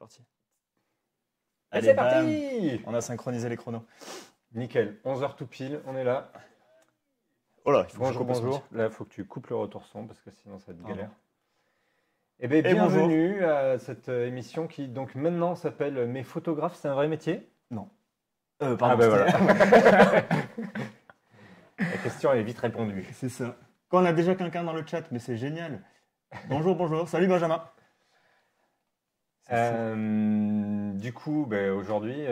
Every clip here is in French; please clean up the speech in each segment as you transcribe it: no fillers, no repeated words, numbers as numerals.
parti. Et c'est bam. parti. On a synchronisé les chronos. Nickel, 11h tout pile, on est là. Oh là, il faut que je Bonjour, coupe ce bonjour. truc. Là, il faut que tu coupes le retour son parce que sinon ça va être Pardon. galère. Eh bien, Et bienvenue à cette émission qui donc maintenant s'appelle Mais photographe, c'est un vrai métier? Non. Ah Pardon, ben c'était- voilà. La question est vite répondue. C'est ça. Quand on a déjà quelqu'un dans le chat, mais c'est génial. Bonjour, bonjour. Salut Benjamin. C'est fou. Du coup, ben, aujourd'hui,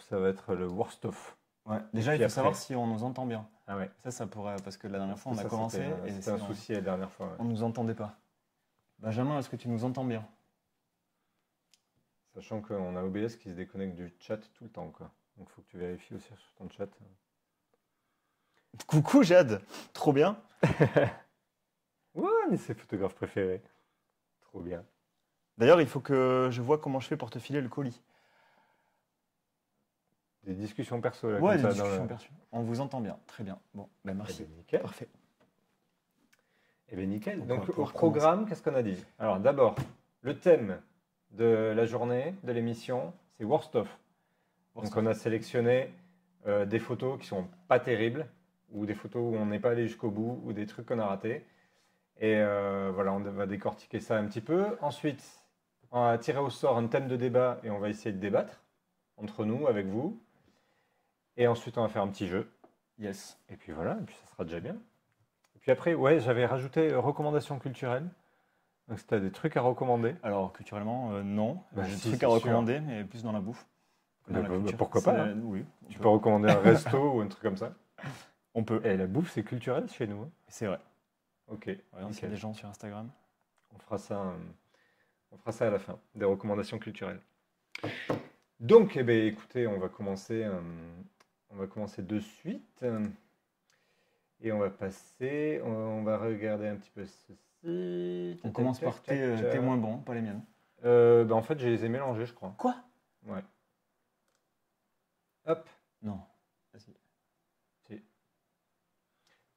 ça va être le worst of. Ouais. Déjà, il puis faut après- savoir si on nous entend bien. Ah ouais. Ça pourrait... Parce que la dernière fois, on a Ça, commencé et c'était un c'est- souci la dernière fois. on nous entendait pas. Benjamin, est-ce que tu nous entends bien? Sachant qu'on a OBS qui se déconnecte du chat tout le temps, quoi. Donc, il faut que tu vérifies aussi sur ton chat. Coucou Jade. Trop bien. Ouais, mais c'est photographe préféré. Trop bien. D'ailleurs, il faut que je vois comment je fais pour te filer le colis. Des discussions perso, là, Ouais, comme des ça. discussions perçues. On vous entend bien. Très bien. Bon, ben Eh merci. ben, nickel. Parfait. Eh bien, nickel. Donc, on va Donc, au pouvoir programme, qu'est-ce qu'on a dit? Alors, d'abord, le thème de la journée, de l'émission, c'est Worst of. Donc, on a sélectionné des photos qui sont pas terribles, ou des photos où on n'est pas allé jusqu'au bout, ou des trucs qu'on a ratés. Et voilà, on va décortiquer ça un petit peu. Ensuite, on va tirer au sort un thème de débat et on va essayer de débattre entre nous, avec vous. Et ensuite, on va faire un petit jeu. Yes. Et puis voilà, et puis ça sera déjà bien. Et puis après, ouais, j'avais rajouté recommandations culturelles. Donc, si tu as des trucs à recommander. Alors, culturellement, non. Bah, J'ai des si, trucs c'est à sûr. recommander, mais plus dans la bouffe. que dans Bah, la bah, culture. pourquoi pas, C'est- hein. Oui, on Tu peut. peux recommander un resto ou un truc comme ça. On peut. Et la bouffe, c'est culturel chez nous, hein. C'est vrai. Ok, Ouais, s'il y a nickel. des gens sur Instagram. On fera ça à la fin, des recommandations culturelles. Donc, eh ben, écoutez, on va commencer de suite. Et on va passer, on va regarder un petit peu ceci. On commence par tes moins bons, pas les miennes. En fait, je les ai mélangés, je crois. Quoi? Ouais. Hop. Non. Vas-y. Si.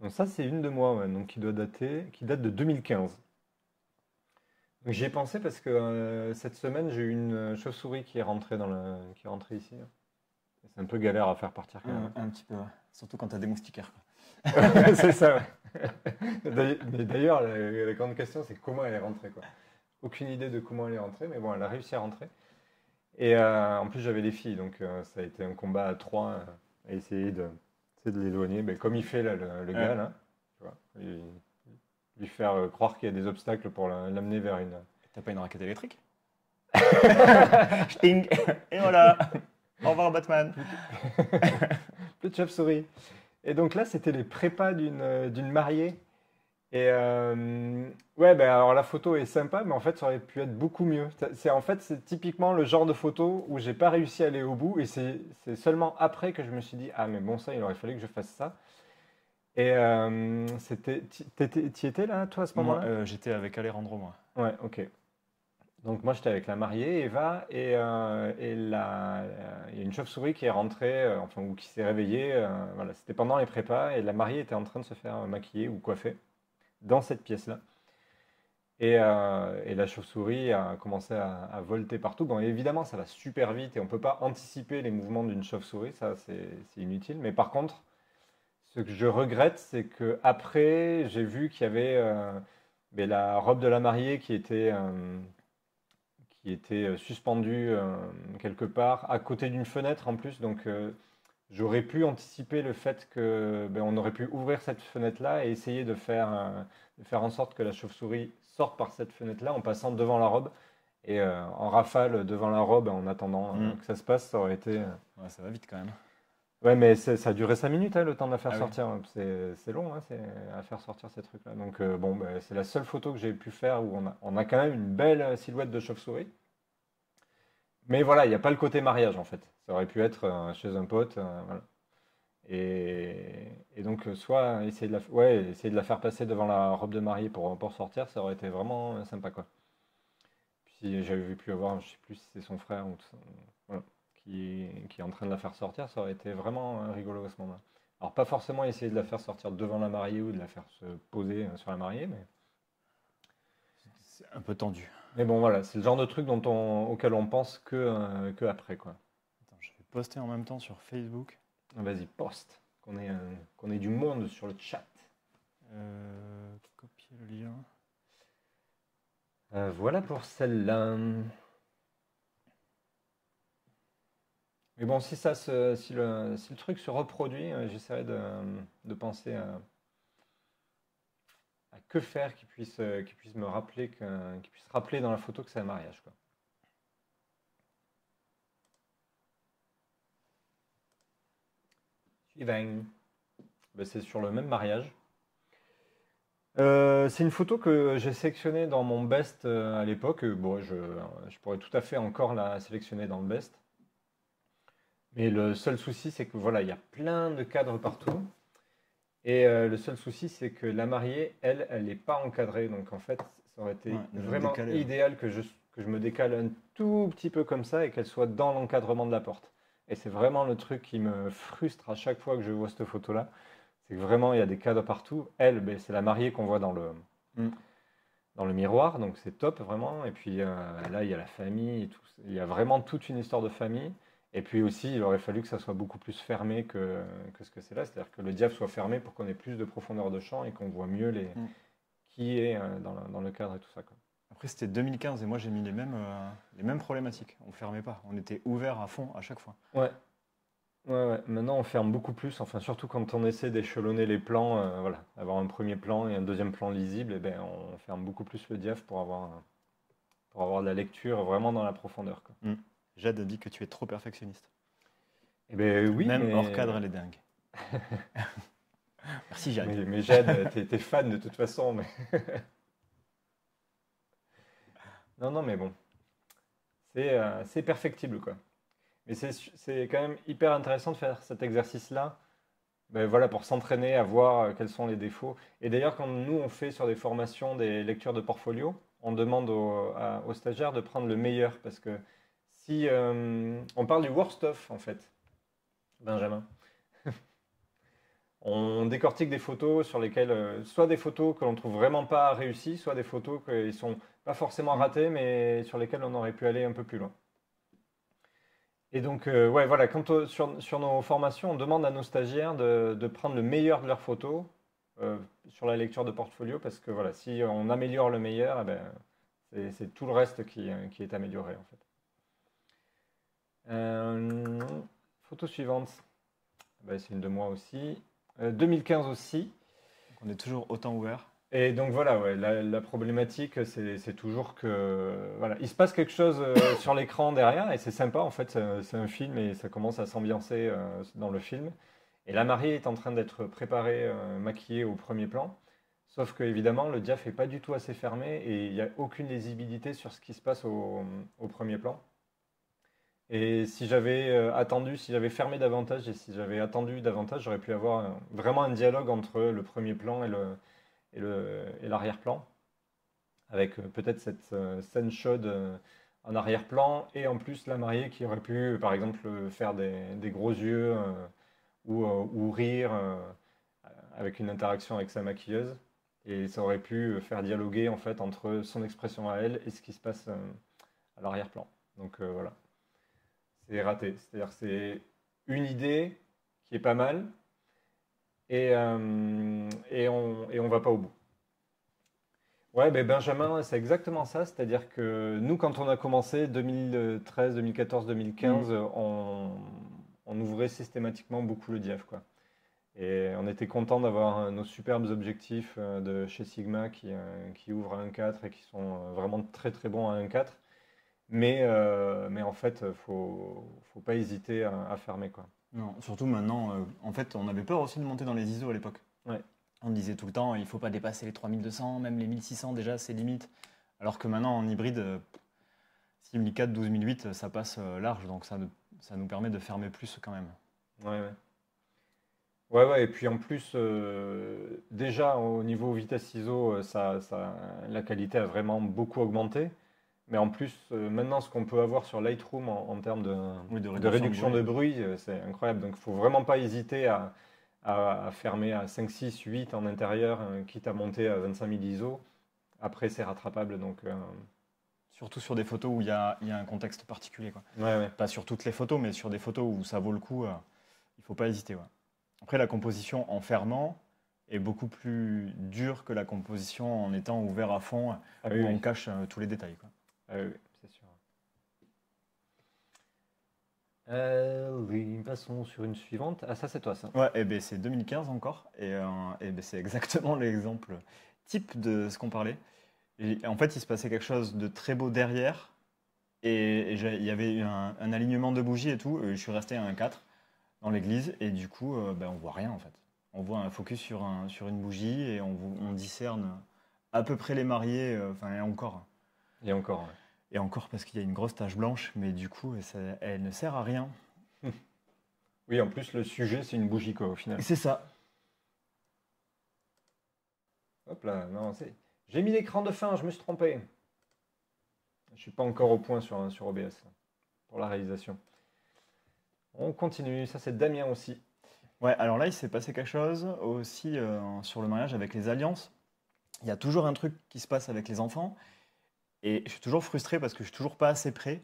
Donc ça, c'est une de moi, ouais, donc qui date de 2015. Donc j'y ai pensé parce que cette semaine, j'ai eu une chauve-souris qui est rentrée ici. Là. Et c'est un peu galère à faire partir quand même. Un petit peu, ouais. Surtout quand t'as des moustiquaires. Quoi. C'est ça. Ouais. Mais d'ailleurs, la grande question, c'est comment elle est rentrée, quoi. Aucune idée de comment elle est rentrée, mais bon, elle a réussi à rentrer. Et en plus, j'avais les filles, donc ça a été un combat à trois à essayer de l'éloigner. Mais comme il fait là, le gars, là, tu vois, lui faire croire qu'il y a des obstacles pour l'amener vers une. T'as pas une raquette électrique? Sting. Et voilà. Au revoir Batman. Plus de chauve-souris. Et donc là, c'était les prépas d'une mariée. Et ouais, ben alors la photo est sympa, mais en fait, ça aurait pu être beaucoup mieux. C'est typiquement le genre de photo où j'ai pas réussi à aller au bout, et c'est seulement après que je me suis dit, ah mais bon, ça, il aurait fallu que je fasse ça. Et t'y étais là, toi, à ce Moi, moment-là? j'étais avec Alejandro, moi. Ouais, ok. Donc moi, j'étais avec la mariée, Eva, et il y a une chauve-souris qui est rentrée, enfin, ou qui s'est réveillée. Voilà, c'était pendant les prépas, et la mariée était en train de se faire maquiller ou coiffer dans cette pièce-là. Et la chauve-souris a commencé à volter partout. Bon, évidemment, ça va super vite et on ne peut pas anticiper les mouvements d'une chauve-souris, ça c'est inutile. Mais par contre, ce que je regrette, c'est que après, j'ai vu qu'il y avait la robe de la mariée qui était suspendue quelque part à côté d'une fenêtre en plus. Donc j'aurais pu anticiper le fait que on aurait pu ouvrir cette fenêtre-là et essayer de faire en sorte que la chauve-souris sorte par cette fenêtre-là en passant devant la robe et en rafale devant la robe en attendant que ça se passe, ça aurait été. Ouais, ça va vite quand même. Ouais, mais ça a duré 5 minutes le temps de la faire Ah oui. sortir. C'est long c'est à faire sortir ces trucs-là. Donc c'est la seule photo que j'ai pu faire où on a quand même une belle silhouette de chauve-souris. Mais voilà, il n'y a pas le côté mariage en fait. Ça aurait pu être chez un pote. Voilà. Et donc, soit essayer essayer de la faire passer devant la robe de mariée pour sortir, ça aurait été vraiment sympa, quoi. Puis j'avais pu avoir, je sais plus si c'est son frère ou voilà, qui est en train de la faire sortir, ça aurait été vraiment rigolo à ce moment-là. Alors, pas forcément essayer de la faire sortir devant la mariée ou de la faire se poser sur la mariée, mais C'est un peu tendu. Mais bon, voilà, c'est le genre de truc auquel on pense que après, quoi. Attends, je vais poster en même temps sur Facebook. Vas-y, poste, qu'on ait du monde sur le chat. Copier le lien. Voilà pour celle-là. Mais bon, si le truc se reproduit, j'essaierai de penser à que faire qui puisse me rappeler qui puisse rappeler dans la photo que c'est un mariage, quoi. Suivant. Ben, c'est sur le même mariage. C'est une photo que j'ai sélectionnée dans mon best à l'époque. Bon, je pourrais tout à fait encore la sélectionner dans le best. Mais le seul souci, c'est que voilà, il y a plein de cadres partout. Et le seul souci, c'est que la mariée, elle n'est pas encadrée. Donc en fait, ça aurait été vraiment idéal que je me décale un tout petit peu comme ça et qu'elle soit dans l'encadrement de la porte. Et c'est vraiment le truc qui me frustre à chaque fois que je vois cette photo-là. C'est que vraiment, il y a des cadres partout. Elle, ben, c'est la mariée qu'on voit dans le miroir. Donc c'est top, vraiment. Et puis là, il y a la famille et tout. Il y a vraiment toute une histoire de famille. Et puis aussi, il aurait fallu que ça soit beaucoup plus fermé que ce que c'est là. C'est-à-dire que le diaph soit fermé pour qu'on ait plus de profondeur de champ et qu'on voit mieux qui est dans le cadre et tout ça, quoi. Après, c'était 2015 et moi, j'ai mis les mêmes problématiques. On ne fermait pas. On était ouvert à fond à chaque fois. Ouais. Ouais. Maintenant, on ferme beaucoup plus. Enfin, surtout quand on essaie d'échelonner les plans, voilà, avoir un premier plan et un deuxième plan lisible, et ben, on ferme beaucoup plus le diaph pour avoir de la lecture vraiment dans la profondeur, quoi. Jade dit que tu es trop perfectionniste. Eh ben oui, même hors cadre, elle est dingue. Merci Jade. Mais Jade, t'es fan de toute façon. Mais non, mais bon, c'est perfectible, quoi. Mais c'est quand même hyper intéressant de faire cet exercice-là, ben voilà, pour s'entraîner à voir quels sont les défauts. Et d'ailleurs, quand nous, on fait sur des formations des lectures de portfolio, on demande aux stagiaires de prendre le meilleur. Parce que si on parle du worst of, en fait, Benjamin, on décortique des photos sur lesquelles, soit des photos que l'on trouve vraiment pas réussies, soit des photos qui sont pas forcément ratées, mais sur lesquelles on aurait pu aller un peu plus loin. Et donc, ouais, voilà, sur nos formations, on demande à nos stagiaires de prendre le meilleur de leurs photos sur la lecture de portfolio, parce que voilà, si on améliore le meilleur, eh ben, c'est tout le reste qui est amélioré, en fait. Photo suivante, ben, c'est une de moi aussi. 2015 aussi. Donc on est toujours autant ouvert. Et donc voilà, ouais, la problématique, c'est toujours que voilà, il se passe quelque chose sur l'écran derrière et c'est sympa en fait, c'est un film et ça commence à s'ambiancer dans le film. Et la mariée est en train d'être préparée, maquillée au premier plan. Sauf que évidemment, le diaph n'est pas du tout assez fermé et il n'y a aucune lisibilité sur ce qui se passe au premier plan. Et si j'avais attendu, si j'avais fermé davantage et si j'avais attendu davantage, j'aurais pu avoir vraiment un dialogue entre le premier plan et l'arrière-plan, avec peut-être cette scène chaude en arrière-plan, et en plus la mariée qui aurait pu, par exemple, faire des gros yeux ou rire avec une interaction avec sa maquilleuse, et ça aurait pu faire dialoguer en fait entre son expression à elle et ce qui se passe à l'arrière-plan. Donc voilà, c'est raté. C'est-à-dire c'est une idée qui est pas mal, et on va pas au bout. Ouais, ben Benjamin, c'est exactement ça. C'est-à-dire que nous, quand on a commencé 2013, 2014, 2015, on ouvrait systématiquement beaucoup le diaph, quoi. Et on était content d'avoir nos superbes objectifs de chez Sigma qui ouvrent à 1.4 et qui sont vraiment très très bons à 1.4. Mais en fait, faut pas hésiter à fermer, quoi. Non, surtout maintenant, en fait, on avait peur aussi de monter dans les ISO à l'époque. Ouais. On disait tout le temps, il ne faut pas dépasser les 3200, même les 1600 déjà, c'est limite. Alors que maintenant, en hybride, 6004, 12008, ça passe large, donc ça nous permet de fermer plus quand même. Ouais, et puis en plus, déjà au niveau vitesse ISO, la qualité a vraiment beaucoup augmenté. Mais en plus, maintenant, ce qu'on peut avoir sur Lightroom en termes de réduction de bruit, c'est incroyable. Donc, il ne faut vraiment pas hésiter à fermer à 5, 6, 8 en intérieur, quitte à monter à 25 000 ISO. Après, c'est rattrapable. Donc, Surtout sur des photos où il y a un contexte particulier, quoi. Ouais. Pas sur toutes les photos, mais sur des photos où ça vaut le coup, il faut pas hésiter, ouais. Après, la composition en fermant est beaucoup plus dure que la composition en étant ouvert à fond, Ah où oui, on oui. cache tous les détails, quoi. Ah oui, c'est sûr. Oui, passons sur une suivante. Ah, ça, c'est toi, ça. Ouais, et ben c'est 2015 encore, et ben c'est exactement l'exemple type de ce qu'on parlait. Et en fait, il se passait quelque chose de très beau derrière, il y avait un alignement de bougies et tout, et je suis resté à un 4 dans l'église, et du coup, ben, on voit rien en fait. On voit un focus sur une bougie, et on discerne à peu près les mariés, enfin, Et encore. et encore parce qu'il y a une grosse tache blanche, mais du coup, elle ne sert à rien. Oui, en plus, le sujet, c'est une bougie, quoi, au final. C'est ça. Hop là, non, c'est. J'ai mis l'écran de fin, je me suis trompé. Je suis pas encore au point sur OBS pour la réalisation. On continue, ça c'est Damien aussi. Ouais, alors là, il s'est passé quelque chose aussi sur le mariage avec les alliances. Il y a toujours un truc qui se passe avec les enfants, et je suis toujours frustré parce que je suis toujours pas assez près.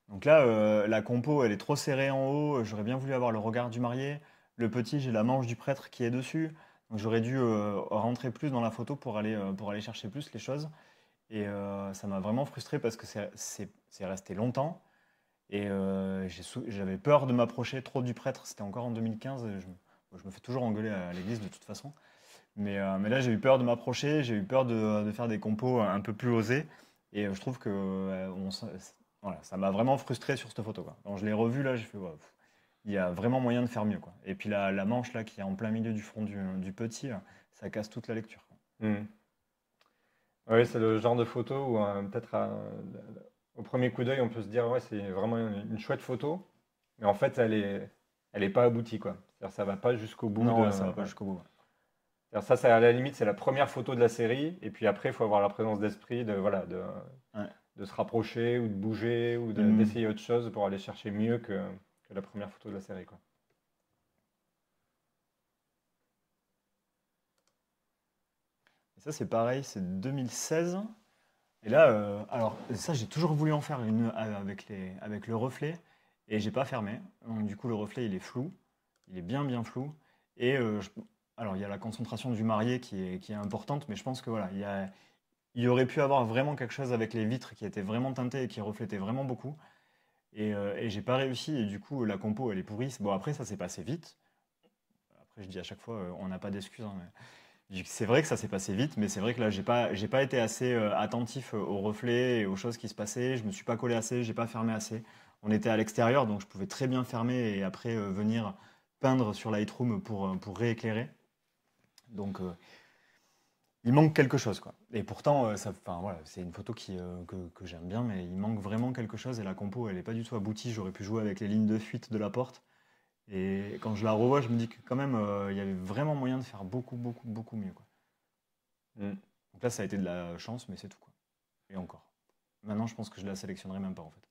Donc là, la compo, elle est trop serrée en haut. J'aurais bien voulu avoir le regard du marié. Le petit, j'ai la manche du prêtre qui est dessus. Donc j'aurais dû rentrer plus dans la photo pour aller chercher plus les choses. Et ça m'a vraiment frustré parce que c'est resté longtemps. Et j'avais peur de m'approcher trop du prêtre. C'était encore en 2015. Je me fais toujours engueuler à l'église de toute façon. Mais là, j'ai eu peur de m'approcher. J'ai eu peur de faire des compos un peu plus osés. Et je trouve que voilà, ça m'a vraiment frustré sur cette photo, quoi. Quand je l'ai revue, là, j'ai fait, ouais, il y a vraiment moyen de faire mieux, quoi. Et puis la manche là, qui est en plein milieu du front du petit, ça casse toute la lecture, quoi. Oui, c'est le genre de photo où peut-être au premier coup d'œil, on peut se dire, ouais, c'est vraiment une chouette photo, mais en fait, elle est pas aboutie, quoi. C'est-à-dire, ça va pas jusqu'au bout Non, de. ouais, ça va pas Ouais. jusqu'au bout, ouais. C'est-à-dire, ça, c'est à la limite, c'est la première photo de la série, et puis après, il faut avoir la présence d'esprit de, voilà, Ouais. de se rapprocher ou de bouger ou Il me- d'essayer autre chose pour aller chercher mieux que la première photo de la série, quoi. Et ça, c'est pareil, c'est 2016. Et là, alors ça, j'ai toujours voulu en faire une avec le reflet, et j'ai pas fermé. Donc, du coup, le reflet, il est flou, il est bien bien flou. Et alors, il y a la concentration du marié qui est importante, mais je pense que voilà, il y aurait pu avoir vraiment quelque chose avec les vitres qui étaient vraiment teintées et qui reflétaient vraiment beaucoup. Et j'ai pas réussi, et du coup, la compo, elle est pourrie. Bon, après, ça s'est passé vite. Après, je dis à chaque fois, on n'a pas d'excuses, hein, c'est vrai que ça s'est passé vite, mais c'est vrai que là, j'ai pas été assez attentif aux reflets et aux choses qui se passaient. Je me suis pas collé assez, j'ai pas fermé assez. On était à l'extérieur, donc je pouvais très bien fermer et après venir peindre sur Lightroom pour rééclairer. Donc, il manque quelque chose, quoi. Et pourtant, enfin, voilà, c'est une photo que j'aime bien, mais il manque vraiment quelque chose et la compo, elle n'est pas du tout aboutie. J'aurais pu jouer avec les lignes de fuite de la porte. Et quand je la revois, je me dis que quand même, il y avait vraiment moyen de faire beaucoup, beaucoup, beaucoup mieux, quoi. Mm. Donc là, ça a été de la chance, mais c'est tout, quoi. Et encore. Maintenant, je pense que je la sélectionnerai même pas, en fait.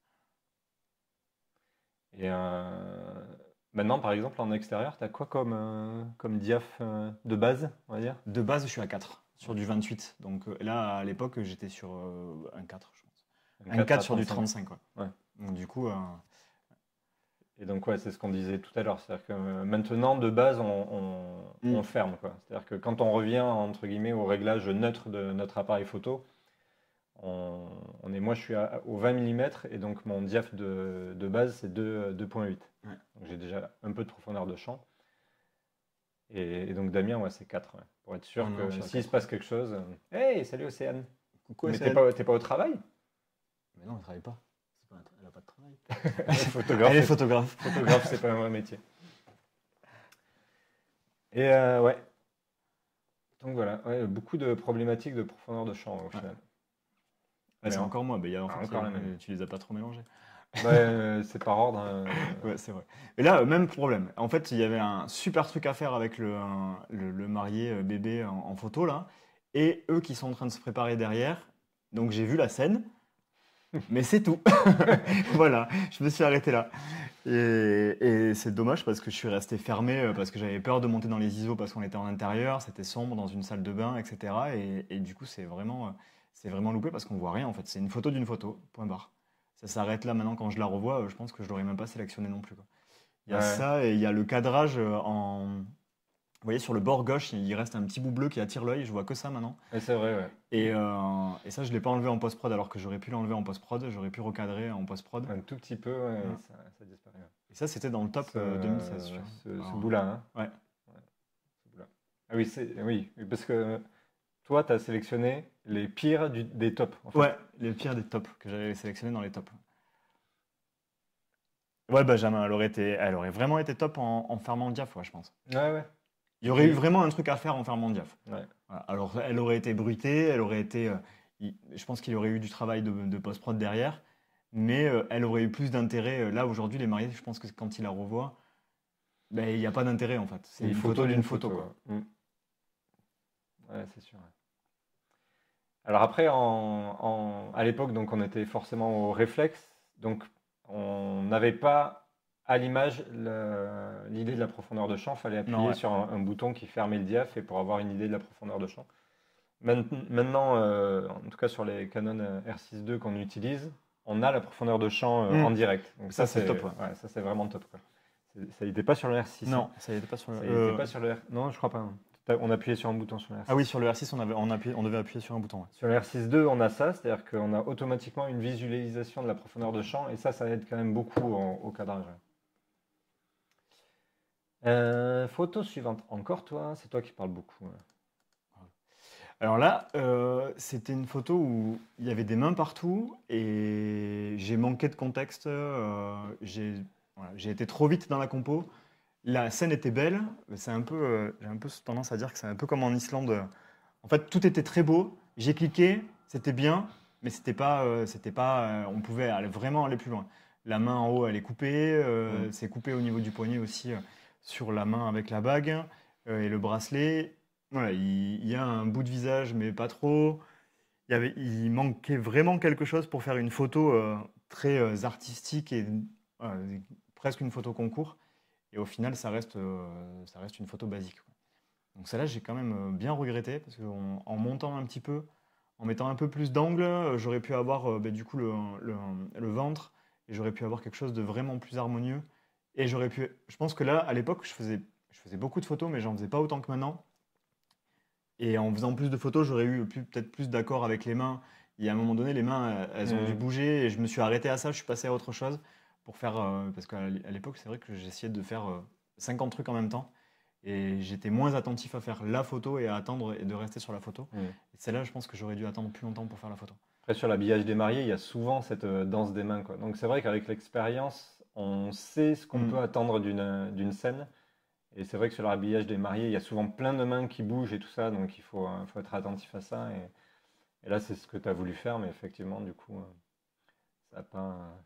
Et maintenant, par exemple, en extérieur, tu as quoi comme diaph de base, on va dire? De base, je suis à 4 sur du 28. Donc là, à l'époque, j'étais sur un 4, je pense. Un 4 à sur du 35. 35, quoi. Ouais. Donc du coup, Et donc, ouais, c'est ce qu'on disait tout à l'heure. C'est-à-dire que maintenant, de base, on mm, ferme, quoi. C'est-à-dire que quand on revient, entre guillemets, au réglage neutre de notre appareil photo, moi, je suis au 20 mm et donc mon diaph de base, c'est 2,8. ouais. Donc, j'ai déjà un peu de profondeur de champ. Et donc, Damien, ouais, c'est 4, ouais, pour être sûr Non, non, je que suis à s'il se 4. passe quelque chose. Hey, salut Océane! Coucou, Mais SL. t'es pas au travail? Mais non, elle travaille pas. Elle a pas de travail. Photographe, Elle est photographe. photographe, c'est pas un vrai métier. Et ouais, donc voilà, ouais, beaucoup de problématiques de profondeur de champ au Ouais. final. Bah, c'est Mais encore moi. En fait, encore la même. tu les as pas trop mélangés. Ouais, c'est par ordre, hein. Ouais, c'est vrai. Et là, même problème. En fait, il y avait un super truc à faire avec le marié bébé en photo, là. Et eux qui sont en train de se préparer derrière. Donc, j'ai vu la scène, mais c'est tout. Voilà, je me suis arrêté là. Et c'est dommage parce que je suis resté fermé, parce que j'avais peur de monter dans les ISO parce qu'on était en intérieur, c'était sombre dans une salle de bain, etc. Et du coup, c'est vraiment loupé parce qu'on voit rien en fait. C'est une photo d'une photo, point barre. Ça s'arrête là maintenant quand je la revois, je pense que je l'aurais même pas sélectionné non plus, quoi. Il y a Ouais. ça et il y a le cadrage en. Vous voyez sur le bord gauche, il reste un petit bout bleu qui attire l'œil, je vois que ça maintenant. Ouais, c'est vrai, ouais. Et ça, je ne l'ai pas enlevé en post-prod alors que j'aurais pu l'enlever en post-prod, j'aurais pu recadrer en post-prod. Un tout petit peu, ouais, Ouais. et ça disparaît. Ouais. Et ça, c'était dans le top 2016. Tu vois. Ce Alors, bout-là, hein. ouais. Ouais, ce bout-là. Ah oui, oui, parce que toi, tu as sélectionné les pires des tops, en fait. Ouais, les pires des tops que j'avais sélectionnés dans les tops. Ouais, Benjamin, elle aurait vraiment été top en fermant diaph, ouais, je pense. Ouais, ouais. Il y aurait eu vraiment un truc à faire en fermant diaph. Ouais. Voilà. Alors, elle aurait été bruitée, elle aurait été. Je pense qu'il y aurait eu du travail de post-prod derrière, mais elle aurait eu plus d'intérêt. Là, aujourd'hui, les mariés, je pense que quand ils la revoient, ben, il n'y a pas d'intérêt en fait. C'est une photo d'une photo, quoi. Ouais. Ouais, c'est sûr. Ouais. Alors après, à l'époque, donc on était forcément au réflexe, donc on n'avait pas à l'image l'idée de la profondeur de champ. Il fallait Non, appuyer ouais. sur un bouton qui fermait le diaph et pour avoir une idée de la profondeur de champ. Maintenant, en tout cas sur les Canon R6 II qu'on utilise, on a la profondeur de champ en direct. Donc Ça, c'est top, ouais. Ouais, ça c'est vraiment top, quoi. Ça n'était pas sur le R6. Non, Hein. ça y était pas sur le. Ça n'était pas sur le R. Non, je crois pas. Hein. On appuyait sur un bouton sur le R6. Ah oui, sur le R6, on devait appuyer sur un bouton. Ouais. Sur le R6 II, on a ça, c'est-à-dire qu'on a automatiquement une visualisation de la profondeur de champ, et ça aide quand même beaucoup au cadrage. Photo suivante. Encore toi, c'est toi qui parles beaucoup. Alors là, c'était une photo où il y avait des mains partout et j'ai manqué de contexte. J'ai été trop vite dans la compo. La scène était belle. J'ai un peu tendance à dire que c'est un peu comme en Islande. En fait, tout était très beau. J'ai cliqué, c'était bien, mais on pouvait vraiment aller plus loin. La main en haut, elle est coupée. C'est coupé au niveau du poignet aussi sur la main avec la bague et le bracelet. Voilà, il y a un bout de visage, mais pas trop. Il manquait vraiment quelque chose pour faire une photo très artistique et voilà, presque une photo concours. Et au final, ça reste une photo basique, quoi. Donc celle-là, j'ai quand même bien regretté parce qu'en montant un petit peu, en mettant un peu plus d'angle, j'aurais pu avoir du coup le ventre et j'aurais pu avoir quelque chose de vraiment plus harmonieux. Et je pense que là, à l'époque, je faisais beaucoup de photos, mais j'en faisais pas autant que maintenant. Et en faisant plus de photos, j'aurais eu peut-être plus d'accord avec les mains. Et à un moment donné, les mains, elles ont dû bouger et je me suis arrêté à ça, je suis passé à autre chose pour faire. Parce qu'à l'époque, c'est vrai que j'essayais de faire 50 trucs en même temps. Et j'étais moins attentif à faire la photo et à attendre et de rester sur la photo. Et celle-là, je pense que j'aurais dû attendre plus longtemps pour faire la photo. Après, sur l'habillage des mariés, il y a souvent cette danse des mains, quoi. Donc c'est vrai qu'avec l'expérience, on sait ce qu'on peut attendre d'une scène. Et c'est vrai que sur l'habillage des mariés, il y a souvent plein de mains qui bougent et tout ça, donc il faut être attentif à ça. Et là, c'est ce que tu as voulu faire, mais effectivement, du coup, ça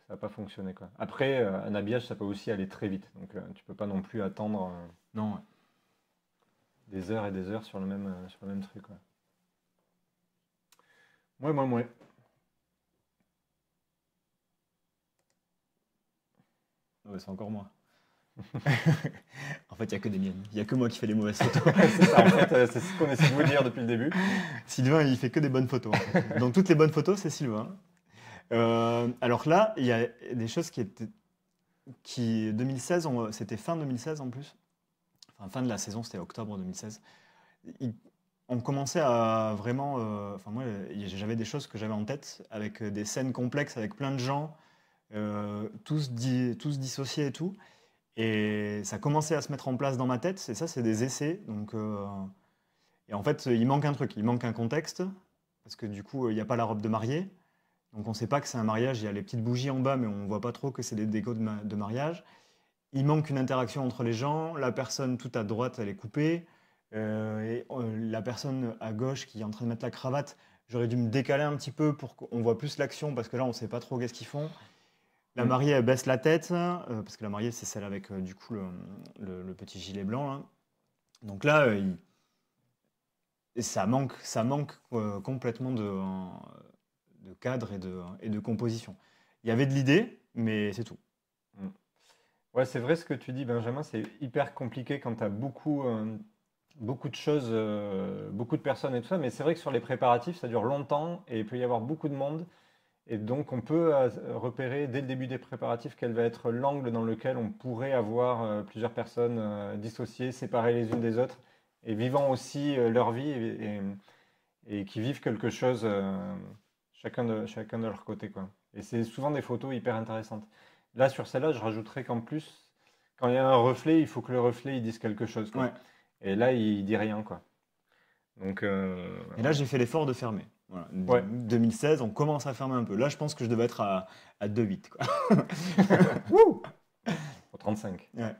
n'a pas fonctionné, quoi. Après, un habillage, ça peut aussi aller très vite, donc tu peux pas non plus attendre Non, ouais. des heures et des heures sur le même truc, quoi. Ouais. Ouais, c'est encore moi. En fait, il n'y a que des miennes. Il n'y a que moi qui fais les mauvaises photos. C'est ça, en fait, c'est ce qu'on essaie de vous dire depuis le début. Sylvain, il fait que des bonnes photos, en fait. Donc toutes les bonnes photos, c'est Sylvain. Alors là, il y a des choses qui 2016, c'était fin 2016 en plus. Enfin, fin de la saison, c'était octobre 2016. On commençait à vraiment. Enfin, moi, j'avais des choses que j'avais en tête avec des scènes complexes, avec plein de gens, tous dissociés et tout. Et ça commençait à se mettre en place dans ma tête. Et ça, c'est des essais. Donc, et en fait, il manque un truc. Il manque un contexte. Parce que du coup, il n'y a pas la robe de mariée. Donc, on ne sait pas que c'est un mariage. Il y a les petites bougies en bas, mais on ne voit pas trop que c'est des décos de mariage. Il manque une interaction entre les gens. La personne tout à droite, elle est coupée. La personne à gauche qui est en train de mettre la cravate, j'aurais dû me décaler un petit peu pour qu'on voit plus l'action. Parce que là, on ne sait pas trop qu'est-ce qu'ils font. La mariée, elle baisse la tête, parce que la mariée, c'est celle avec du coup le petit gilet blanc. Là. Donc là, ça manque complètement de cadre et de composition. Il y avait de l'idée, mais c'est tout. Ouais, c'est vrai ce que tu dis, Benjamin, c'est hyper compliqué quand tu as beaucoup beaucoup de choses, beaucoup de personnes et tout ça, mais c'est vrai que sur les préparatifs, ça dure longtemps et il peut y avoir beaucoup de monde. Et donc, on peut repérer dès le début des préparatifs quel va être l'angle dans lequel on pourrait avoir plusieurs personnes dissociées, séparées les unes des autres, et vivant aussi leur vie et qui vivent quelque chose chacun de leur côté, quoi. Et c'est souvent des photos hyper intéressantes. Là, sur celle-là, je rajouterais qu'en plus, quand il y a un reflet, il faut que le reflet il dise quelque chose, quoi. Ouais. Et là, il dit rien, quoi. Donc, Et là, j'ai fait l'effort de fermer. Voilà. ouais, 2016, on commence à fermer un peu. Là, je pense que je devais être à 2,8, quoi. Wouh au 35. Ouais.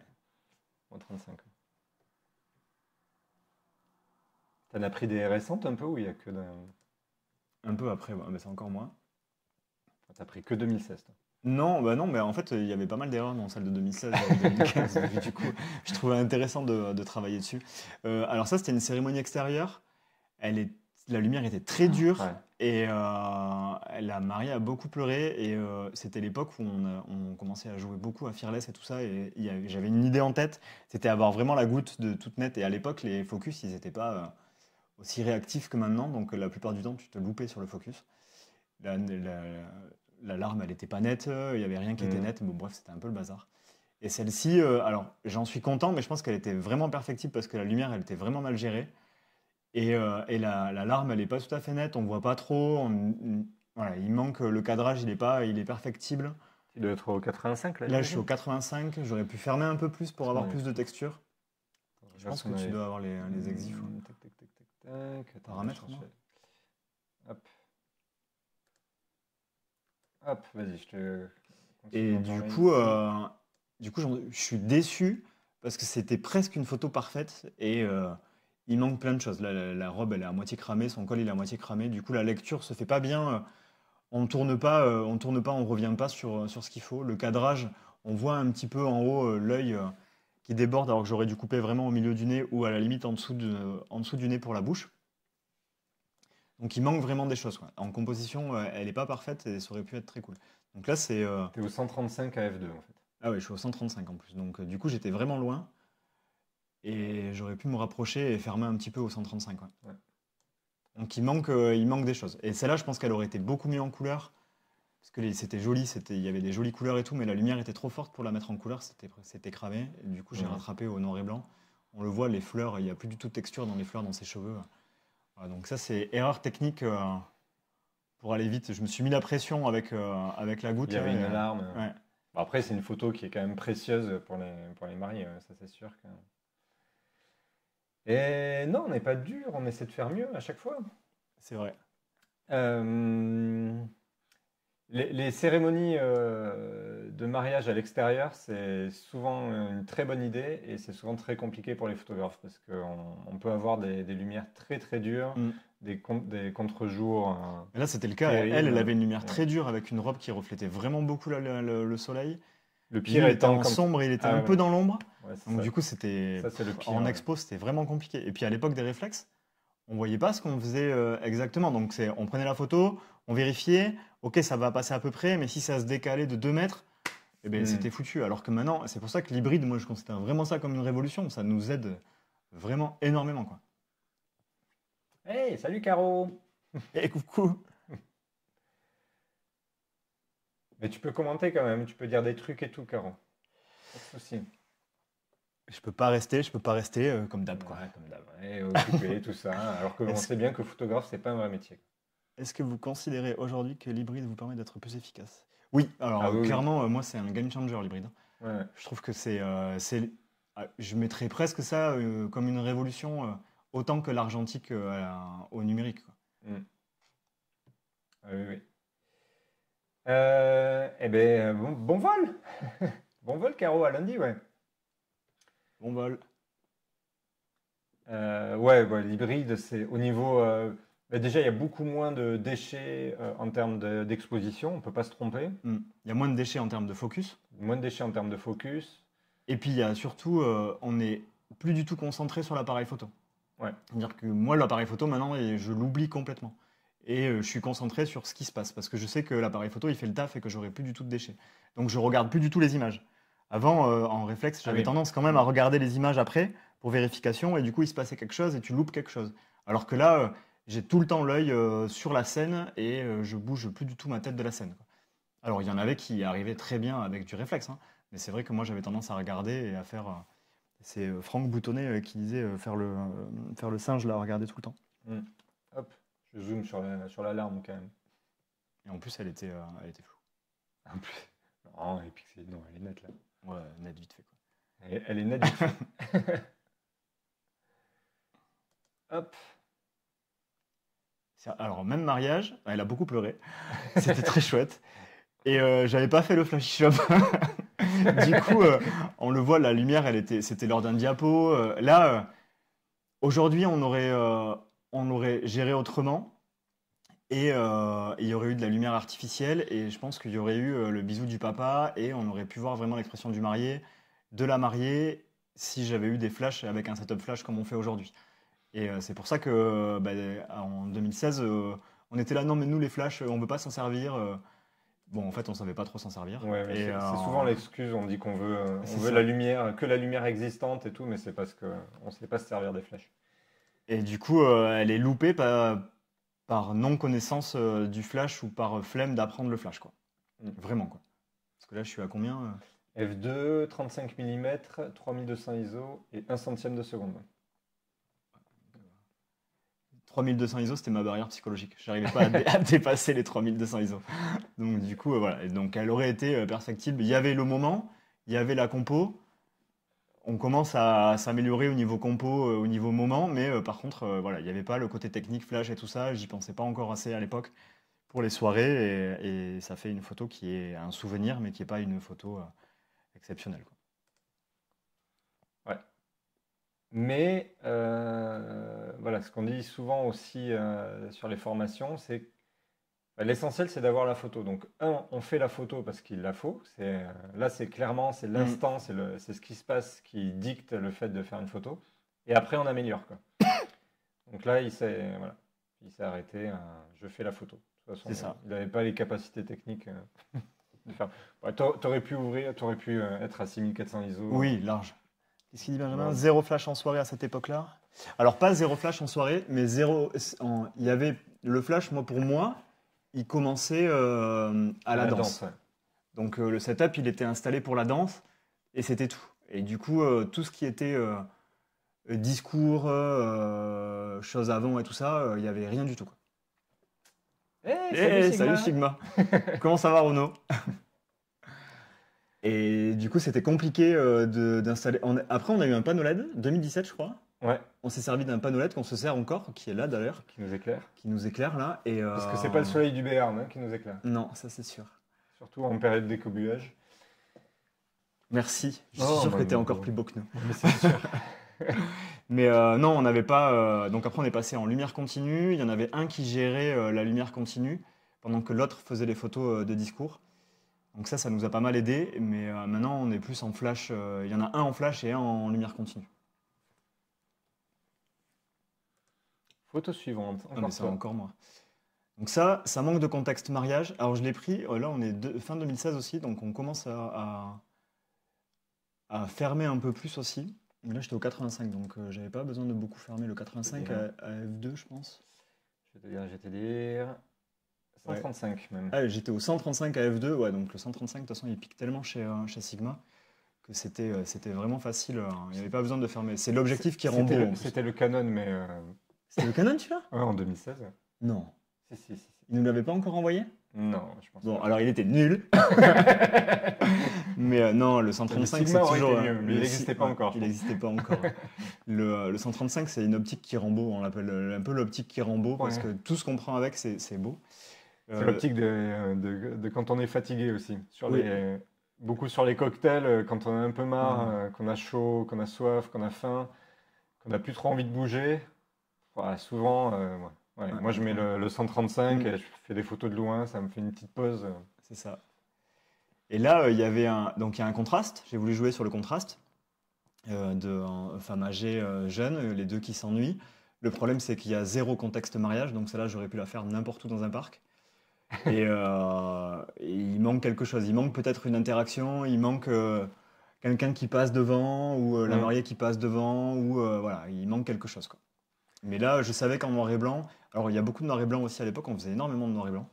Au 35. T'en as pris des récentes un peu ou il y a que Un peu après, ouais, mais c'est encore moins. T'as pris que 2016, toi. Non, bah non, mais en fait, il y avait pas mal d'erreurs dans celle de 2016 et 2015. Et du coup, je trouvais intéressant de travailler dessus. Alors ça, c'était une cérémonie extérieure. La lumière était très dure Ouais. et la mariée a beaucoup pleuré. Et c'était l'époque où on commençait à jouer beaucoup à Fearless et tout ça. Et j'avais une idée en tête, c'était avoir vraiment la goutte de toute nette. Et à l'époque, les focus, ils n'étaient pas aussi réactifs que maintenant. Donc la plupart du temps, tu te loupais sur le focus. La larme, elle n'était pas nette, il n'y avait rien qui était Mm. net. Bon, bref, c'était un peu le bazar. Et celle-ci, alors j'en suis content, mais je pense qu'elle était vraiment perfectible parce que la lumière, elle était vraiment mal gérée. Et la larme, elle n'est pas tout à fait nette, on voit pas trop. Voilà, il manque le cadrage, il est perfectible. Tu dois être au 85, là, Là, je suis au j'imagine. 85, j'aurais pu fermer un peu plus pour avoir Ouais. plus de texture. Je Regarde pense ce que qu'on tu avait dois avoir les exifs. Ouais. Tac, tac, tac, tac, tac. Attends, je vais Paramètres, non? chercher. Hop. Hop, vas-y, je te continue Et d'en parler du coup, je suis déçu parce que c'était presque une photo parfaite et il manque plein de choses. Là, la robe, elle est à moitié cramée, son col, il est à moitié cramé. Du coup, la lecture se fait pas bien. On tourne pas, on revient pas sur ce qu'il faut. Le cadrage, on voit un petit peu en haut l'œil qui déborde alors que j'aurais dû couper vraiment au milieu du nez ou à la limite en dessous du nez pour la bouche. Donc il manque vraiment des choses, quoi. En composition, elle est pas parfaite et ça aurait pu être très cool. Donc là, c'est T'es au 135 à F2, en fait. ah ouais, je suis au 135 en plus. Donc du coup, j'étais vraiment loin et j'aurais pu me rapprocher et fermer un petit peu au 135, quoi. Ouais. Donc il manque des choses. Et celle-là, je pense qu'elle aurait été beaucoup mieux en couleur parce que c'était joli, il y avait des jolies couleurs et tout, mais la lumière était trop forte pour la mettre en couleur, c'était cramé. Et du coup, j'ai Mhm. rattrapé au noir et blanc. On le voit, les fleurs, il n'y a plus du tout de texture dans les fleurs, dans ses cheveux. Voilà, donc ça, c'est erreur technique pour aller vite. Je me suis mis la pression avec la goutte. Il y avait Là, une alarme. ouais, Bon, après, c'est une photo qui est quand même précieuse pour les mariés, ça c'est sûr que... Et non, on n'est pas dur, on essaie de faire mieux à chaque fois. c'est vrai. Euh, les cérémonies de mariage à l'extérieur, c'est souvent une très bonne idée et c'est souvent très compliqué pour les photographes parce qu'on peut avoir des lumières très très dures, Mm. des contre-jours Et là, c'était le cas. Elle terribles. avait une lumière Ouais. très dure avec une robe qui reflétait vraiment beaucoup le soleil. Le Lui, pire il était étant en quand... sombre, il était Ah un peu ouais, dans l'ombre. ouais, c'est Donc ça. du coup, c'était Ça, c'est le pire. en Ouais. expo, c'était vraiment compliqué. Et puis à l'époque des réflexes, on voyait pas ce qu'on faisait exactement. Donc on prenait la photo, on vérifiait, ok, ça va passer à peu près, mais si ça se décalait de 2 mètres, eh ben, Mm. c'était foutu. Alors que maintenant, c'est pour ça que l'hybride, moi, je considère vraiment ça comme une révolution. Ça nous aide vraiment énormément, quoi. Hey, salut Caro! Et coucou. Mais tu peux commenter quand même, tu peux dire des trucs et tout, Caro. Pas de souci. Je peux pas rester comme d'hab, quoi. Ouais, comme d'hab. Et occupé, tout ça. Alors qu'on Est-ce sait bien que photographe, c'est pas un vrai métier. Est-ce que vous considérez aujourd'hui que l'hybride vous permet d'être plus efficace? Oui, alors Ah oui, oui. clairement, moi, c'est un game changer, l'hybride. Ouais. Je trouve que je mettrais presque ça comme une révolution, autant que l'argentique au numérique, quoi. Mm. Ah oui, oui. Eh ben, bon vol! Bon vol, Caro, à lundi, ouais. Bon vol. Ouais, l'hybride, c'est au niveau. Bah, déjà, il y a beaucoup moins de déchets en termes d'exposition, on peut pas se tromper. Il y a moins de déchets en termes de focus. Moins de déchets en termes de focus. Et puis, il y a surtout, on n'est plus du tout concentré sur l'appareil photo. Ouais. C'est-à-dire que moi, l'appareil photo, maintenant, je l'oublie complètement. Et je suis concentré sur ce qui se passe. Parce que je sais que l'appareil photo, il fait le taf et que j'aurai plus du tout de déchets. Donc, je regarde plus du tout les images. Avant, en réflexe, j'avais oui. tendance quand même à regarder les images après pour vérification, et du coup, il se passait quelque chose et tu loupes quelque chose. Alors que là, j'ai tout le temps l'œil sur la scène et je bouge plus du tout ma tête de la scène, quoi. Alors, il y en avait qui arrivaient très bien avec du réflexe, hein, mais c'est vrai que moi, j'avais tendance à regarder et à faire. C'est Franck Boutonnet qui disait faire le singe, là, à regarder tout le temps. Hmm. Hop, je zoome sur l'alarme quand même. Et en plus, elle était floue. En plus, non, les pixels, non, elle est nette là. Ouais, net vite fait, quoi. Elle est nette. Vite fait. Hop. Alors, même mariage, elle a beaucoup pleuré. C'était très chouette. Et j'avais pas fait le flash shop. Du coup, on le voit, la lumière, c'était lors d'un diapo. Là, aujourd'hui, on l'aurait géré autrement. Et il y aurait eu de la lumière artificielle. Et je pense qu'il y aurait eu le bisou du papa. Et on aurait pu voir vraiment l'expression du marié, de la mariée, si j'avais eu des flashs avec un setup flash comme on fait aujourd'hui. Et c'est pour ça que en 2016, on était là, non mais nous les flashs, on veut pas s'en servir. Bon, en fait, on savait pas trop s'en servir. Ouais, mais Et, c'est souvent l'excuse, on dit qu'on veut, on c'est veut ça. la lumière, que la lumière existante et tout, mais c'est parce qu'on ne sait pas se servir des flashs. Et du coup, elle est loupée par non-connaissance du flash ou par flemme d'apprendre le flash, quoi. Mm. Vraiment, quoi. Parce que là, je suis à combien F2, 35 mm, 3200 ISO et 1 centième de seconde. 3200 ISO, c'était ma barrière psychologique. J'arrivais pas à dépasser les 3200 ISO. Donc, du coup, voilà. Et donc, elle aurait été perfectible. Il y avait le moment, il y avait la compo. On commence à s'améliorer au niveau compo, au niveau moment, mais par contre, voilà, il n'y avait pas le côté technique, flash et tout ça. J'y pensais pas encore assez à l'époque pour les soirées, et ça fait une photo qui est un souvenir, mais qui n'est pas une photo exceptionnelle, quoi. Ouais. Mais voilà, ce qu'on dit souvent aussi sur les formations, c'est l'essentiel, c'est d'avoir la photo. Donc, on fait la photo parce qu'il la faut. Là, c'est clairement, c'est l'instant, c'est ce qui se passe qui dicte le fait de faire une photo. Et après, on améliore, quoi. Donc là, voilà, il s'est arrêté je fais la photo. De toute façon, C'est ça. il n'avait pas les capacités techniques de faire. Ouais, t'aurais pu ouvrir, t'aurais pu être à 6400 ISO. Oui, large. Qu'est-ce qu'il dit Benjamin? Ouais. Zéro flash en soirée à cette époque-là? Alors, pas zéro flash en soirée, mais il y avait le flash, pour moi, il commençait à la danse. Ouais. Donc le setup, il était installé pour la danse et c'était tout. Et du coup, tout ce qui était discours, choses avant et tout ça, il n'y avait rien du tout, quoi. Salut Sigma. Comment ça va, Renaud? Et du coup, c'était compliqué d'installer. Après, on a eu un panneau LED, 2017, je crois. Ouais, On s'est servi d'un panneau LED qu'on se sert encore, qui est là d'ailleurs, qui nous éclaire. qui nous éclaire là. Et, Parce que c'est pas le soleil du Béarn qui nous éclaire. non, ça c'est sûr. Surtout en période d'écobuage. Merci. Je Oh, suis sûr bah, que tu es mais encore bon. plus beau que nous. Mais c'est sûr. Mais non, on n'avait pas. Donc après, on est passé en lumière continue. Il y en avait un qui gérait la lumière continue, pendant que l'autre faisait les photos de discours. Donc ça nous a pas mal aidé. Mais maintenant, on est plus en flash. Il y en a un en flash et un en lumière continue. Photo suivante. Ah, mais c'est toi. encore moi. Donc ça manque de contexte mariage. Alors je l'ai pris. Là, on est fin 2016 aussi, donc on commence à fermer un peu plus aussi. Là, j'étais au 85, donc j'avais pas besoin de beaucoup fermer le 85 à F2, je pense. Je vais te dire. 135 même. Ah, j'étais au 135 à F2, ouais, donc le 135, de toute façon, il pique tellement chez Sigma que c'était vraiment facile. Il n'y avait pas besoin de fermer. C'est l'objectif qui rend beau. En plus. C'était le Canon, mais. C'était le Canon, tu vois? Ouais, en 2016. Non. Si. Il nous l'avait pas encore envoyé? Non, je pense Bon, pas. alors il était nul. Mais non, le 135, Sigma c'est aurait toujours. été mieux, mais il n'existait pas encore, je Il pense. n'existait pas encore. Le 135, c'est une optique qui rend beau. On l'appelle un peu l'optique qui rend beau parce Ouais. que tout ce qu'on prend avec, c'est beau. C'est l'optique de quand on est fatigué aussi. Oui. Beaucoup sur les cocktails, quand on a un peu marre, qu'on a chaud, qu'on a soif, qu'on a faim, qu'on n'a plus trop envie de bouger. Voilà, souvent, moi je mets le 135 et je fais des photos de loin, ça me fait une petite pause. C'est ça. Et là, il y avait donc il y a un contraste. J'ai voulu jouer sur le contraste de femme âgée, jeune, les deux qui s'ennuient. Le problème, c'est qu'il y a zéro contexte mariage, donc celle-là, j'aurais pu la faire n'importe où dans un parc. Et il manque quelque chose. Il manque peut-être une interaction, il manque quelqu'un qui passe devant, ou la Mm. mariée qui passe devant, ou voilà, il manque quelque chose, quoi. Mais là, je savais qu'en noir et blanc, alors il y a beaucoup de noir et blanc aussi à l'époque, on faisait énormément de noir et blanc.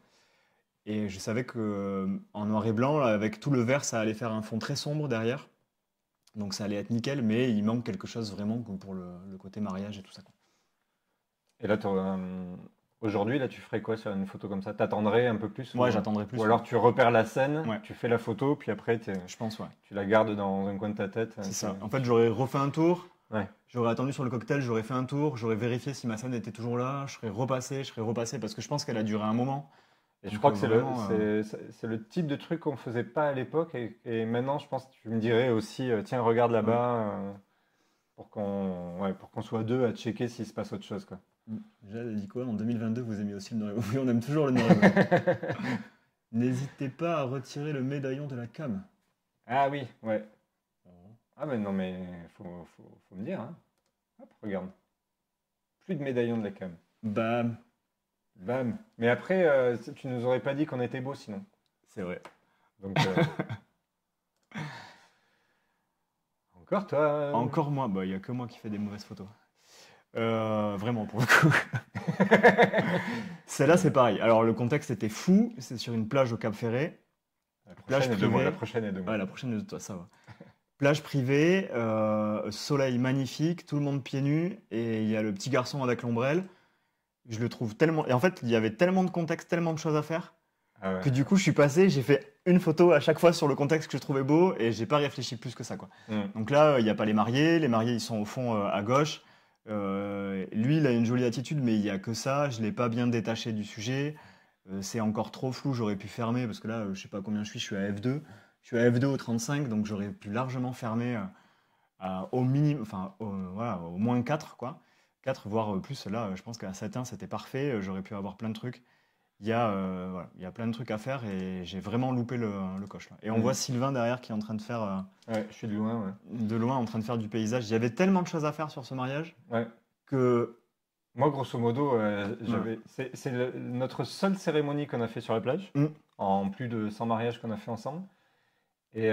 Et je savais que en noir et blanc, là, avec tout le vert, ça allait faire un fond très sombre derrière. Donc ça allait être nickel, mais il manque quelque chose vraiment comme pour le côté mariage et tout ça, quoi. Et là, aujourd'hui, là, tu ferais quoi sur une photo comme ça? T'attendrais un peu plus Ouais, j'attendrai plus. ou Ouais. alors tu repères la scène, Ouais, tu fais la photo, puis après je pense, ouais. tu la gardes dans un coin de ta tête. C'est ça. En fait, j'aurais refait un tour, Ouais. j'aurais attendu sur le cocktail, j'aurais fait un tour, j'aurais vérifié si ma scène était toujours là, je serais repassé, parce que je pense qu'elle a duré un moment. Et je Donc crois que vraiment, c'est le type de truc qu'on faisait pas à l'époque. Et maintenant, je pense que tu me dirais aussi, tiens, regarde ouais. là-bas, pour qu'on soit deux à checker s'il se passe autre chose, quoi. Jade a dit quoi? En 2022, vous aimez aussi le noir et blanc. Oui, on aime toujours le noir et blanc. N'hésitez pas à retirer le médaillon de la cam. Ah oui, ouais. Ah mais non, mais faut me dire, hein. Hop, regarde. Plus de médaillon de la cam. Bam, Bam. Mais après, tu nous aurais pas dit qu'on était beau sinon. c'est vrai. Donc, encore toi. Encore moi, bah il y a que moi qui fais des mauvaises photos. Vraiment pour le coup. Celle-là c'est pareil. Alors le contexte était fou, c'est sur une plage au Cap Ferré. La Plage prochaine est de moi. privée. La prochaine est de moi. Ouais, la prochaine de toi, ça va. Plage privée, soleil magnifique, tout le monde pieds nus, et il y a le petit garçon avec l'ombrelle. Je le trouve tellement. Et en fait, il y avait tellement de contexte, tellement de choses à faire, Ah ouais. que du coup, je suis passé, j'ai fait une photo à chaque fois sur le contexte que je trouvais beau, et j'ai pas réfléchi plus que ça, quoi. Hmm. Donc là, il n'y a pas les mariés, ils sont au fond à gauche. Lui, il a une jolie attitude, mais il n'y a que ça, je l'ai pas bien détaché du sujet. C'est encore trop flou, j'aurais pu fermer, parce que là, je sais pas combien je suis à F2. Je suis à F2 au 35, donc j'aurais pu largement fermer au minimum, enfin, voilà, au moins 4 quoi. 4 voire plus. Là, je pense qu'à 7.1, c'était parfait. J'aurais pu avoir plein de trucs. Voilà, il y a plein de trucs à faire et j'ai vraiment loupé le coche là. Et on Hmm. voit Sylvain derrière qui est en train de faire, Ouais, je suis de loin, ouais. de loin, en train de faire du paysage. Il y avait tellement de choses à faire sur ce mariage Ouais. que. Moi, grosso modo, Voilà. c'est notre seule cérémonie qu'on a fait sur la plage, Mm. en plus de 100 mariages qu'on a fait ensemble. Et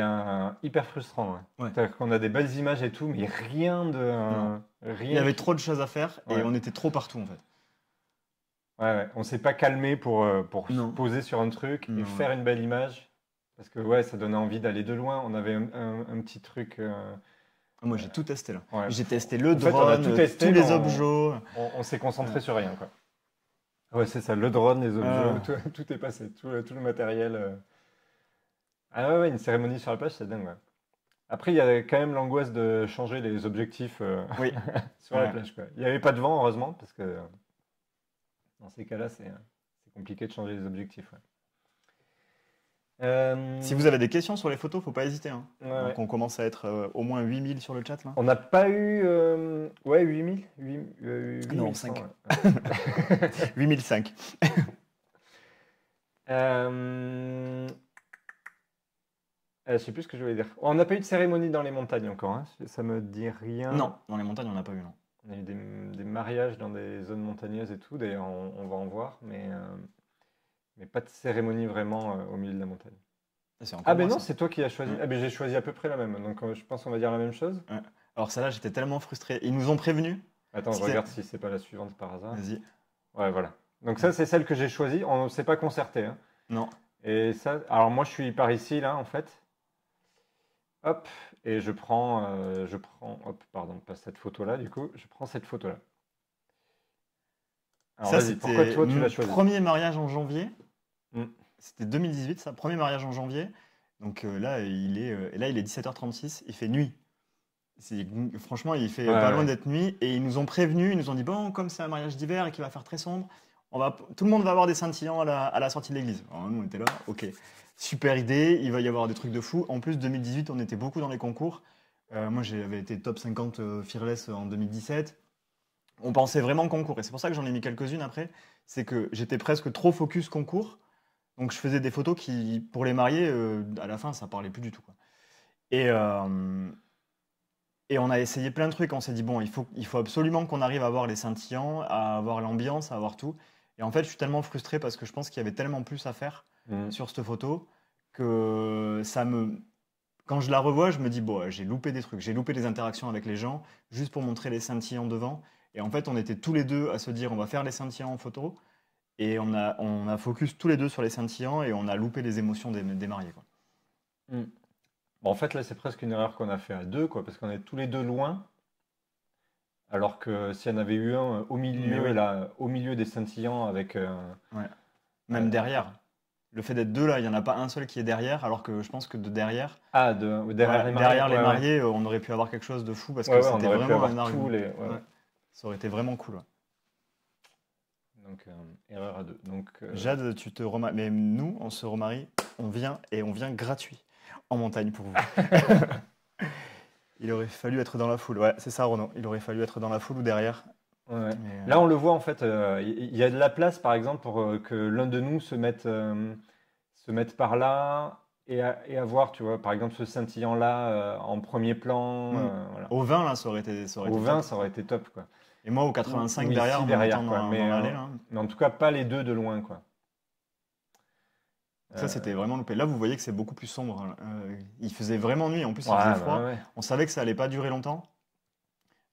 hyper frustrant, ouais. Ouais. C'est-à-dire qu'on a des belles images et tout, mais rien de. Non. Il y Rien avait qui. trop de choses à faire et Ouais. on était trop partout en fait. Ouais, ouais. On s'est pas calmé pour se Non. poser sur un truc et Non, faire une belle image. Parce que ouais, ça donnait envie d'aller de loin. On avait un petit truc. Moi, j'ai tout testé là. Ouais. J'ai testé le En fait, on a drone, tout testé, tous mais les objets. on s'est concentré Ouais. sur rien, quoi. Ouais, c'est ça, le drone, les objets, Ah, tout est passé, tout le matériel. Ah ouais, ouais, une cérémonie sur la plage, c'est dingue, ouais. Après, il y a quand même l'angoisse de changer les objectifs oui. sur la Ouais. plage, quoi. Il n'y avait pas de vent, heureusement, parce que dans ces cas-là, c'est compliqué de changer les objectifs, ouais. Si vous avez des questions sur les photos, faut pas hésiter, hein. Ouais, Donc ouais. on commence à être au moins 8000 sur le chat là. On n'a pas eu. Ouais, 8000 Non, 8100, 5. ouais. 8005. Euh, je sais plus ce que je voulais dire. On n'a pas eu de cérémonie dans les montagnes encore, hein. Ça me dit rien. Non, dans les montagnes, on n'a pas eu, non. On a eu des mariages dans des zones montagneuses et tout, d'ailleurs on va en voir, mais pas de cérémonie vraiment au milieu de la montagne. C'est encore Ah ben moi, non, ça. c'est toi qui as choisi. Ouais. Ah ben j'ai choisi à peu près la même, donc je pense qu'on va dire la même chose. Ouais. Alors celle-là, j'étais tellement frustré. Ils nous ont prévenus. Attends, je C'était- regarde si c'est pas la suivante par hasard. Vas-y. Ouais, voilà. Donc ça c'est celle que j'ai choisie, on ne s'est pas concerté, hein. Non. Et ça, alors moi je suis par ici là en fait. Hop, et hop, pardon, pas cette photo-là du coup, je prends cette photo-là. Alors Ça, vas-y, pourquoi c'était toi tu l'as mon choisi? premier mariage en janvier. Hmm. C'était 2018, ça. Premier mariage en janvier. Donc là, il est 17h36. Il fait nuit. Franchement, il fait Ouais, pas loin ouais. d'être nuit. Et ils nous ont prévenus. Ils nous ont dit, bon, comme c'est un mariage d'hiver et qu'il va faire très sombre, tout le monde va avoir des scintillants à la sortie de l'église. Alors, nous, on était là, ok. Super idée, il va y avoir des trucs de fou. En plus, 2018, on était beaucoup dans les concours. Moi, j'avais été top 50 Fearless en 2017. On pensait vraiment concours. Et c'est pour ça que j'en ai mis quelques-unes après. C'est que j'étais presque trop focus concours. Donc, je faisais des photos qui, pour les mariés, à la fin, ça parlait plus du tout, quoi. Et, euh, et on a essayé plein de trucs. On s'est dit, bon, il faut absolument qu'on arrive à avoir les scintillants, à avoir l'ambiance, à avoir tout. Et en fait, je suis tellement frustré parce que je pense qu'il y avait tellement plus à faire Hmm. sur cette photo que ça me. Quand je la revois, je me dis, bon, j'ai loupé des trucs, j'ai loupé des interactions avec les gens, juste pour montrer les scintillants devant. Et en fait, on était tous les deux à se dire, on va faire les scintillants en photo. Et on a focus tous les deux sur les scintillants et on a loupé les émotions des mariés, quoi. Mm. Bon, en fait, là, c'est presque une erreur qu'on a fait à deux, quoi, parce qu'on est tous les deux loin. Alors que s'il y en avait eu un au Mais milieu, oui, là, au milieu des scintillants avec. ouais. Même Euh, derrière. Le fait d'être deux là, il n'y en a pas un seul qui est derrière, alors que je pense que de derrière, derrière ouais, les mariés. derrière les Ouais, ouais. mariés, on aurait pu avoir quelque chose de fou parce Ouais, que ouais, on c'était aurait pu vraiment avoir un tous argument. les. Ouais, Ouais, ouais. ça aurait été vraiment cool. Ouais. Donc, erreur à deux. Donc, Jade, tu te remaries. Mais nous, on se remarie, on vient gratuit en montagne pour vous. Il aurait fallu être dans la foule. Ouais, c'est ça, Renaud. Il aurait fallu être dans la foule ou derrière. ouais, ouais. Mais, Là, on le voit, en fait, il y a de la place, par exemple, pour que l'un de nous se mette par là et avoir, tu vois, par exemple, ce scintillant-là en premier plan. hmm. Voilà. Au 20, là, ça aurait été Au 20, top. ça aurait été top, quoi. Et moi, au Ou 85, derrière, ici, en montant derrière, quoi. dans l'allée, là. Mais en tout cas, pas les deux de loin, quoi. Ça, Euh, c'était vraiment loupé. Là, vous voyez que c'est beaucoup plus sombre, hein. Il faisait vraiment nuit. En plus, il faisait ouais, froid. bah ouais. On savait que ça allait pas durer longtemps.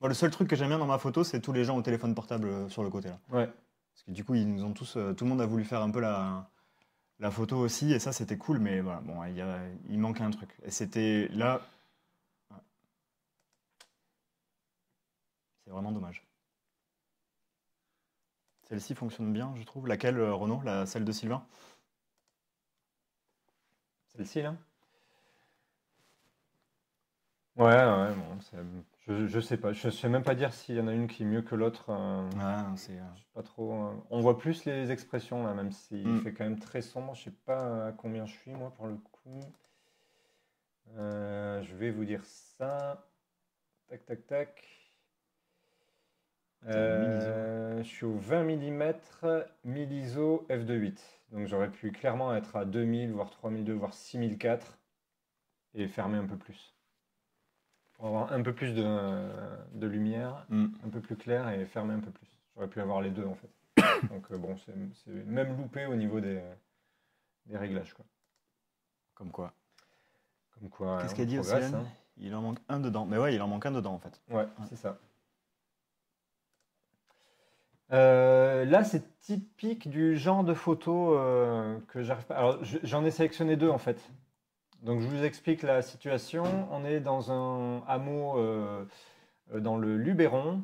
Moi, le seul truc que j'aime bien dans ma photo, c'est tous les gens au téléphone portable sur le côté, là. Ouais. Parce que du coup, ils nous ont tous, tout le monde a voulu faire un peu la photo aussi. Et ça, c'était cool. Mais voilà, bon, il manquait un truc. Et c'était là. Ouais, c'est vraiment dommage. Celle-ci fonctionne bien, je trouve. Laquelle, Renaud? Celle de Sylvain? Celle-ci, là? Ouais, ouais, bon, je sais pas. Je sais même pas dire s'il y en a une qui est mieux que l'autre. Ouais, non, c'est. Je sais pas trop. On voit plus les expressions, là, même s'il Hmm. fait quand même très sombre. Je sais pas à combien je suis, moi, pour le coup. Je vais vous dire ça. Tac, tac, tac. T'es en 1000 ISO. Je suis au 20 mm 1000 ISO f2.8. Donc j'aurais pu clairement être à 2000, voire 3002, voire 6004 et fermer un peu plus. Pour avoir un peu plus de lumière, Hmm. un peu plus clair et fermer un peu plus. J'aurais pu avoir les deux en fait. Donc bon, c'est même loupé au niveau des réglages, quoi. Comme quoi. Comme quoi, Qu'est-ce on qu'a dit progresse, Océane? hein. Il en manque un dedans. Mais ouais, il en manque un dedans, en fait. Ouais, Ouais. c'est ça. Là, c'est typique du genre de photo que j'arrive pas. Alors, j'en ai sélectionné deux en fait. Donc, je vous explique la situation. On est dans un hameau dans le Luberon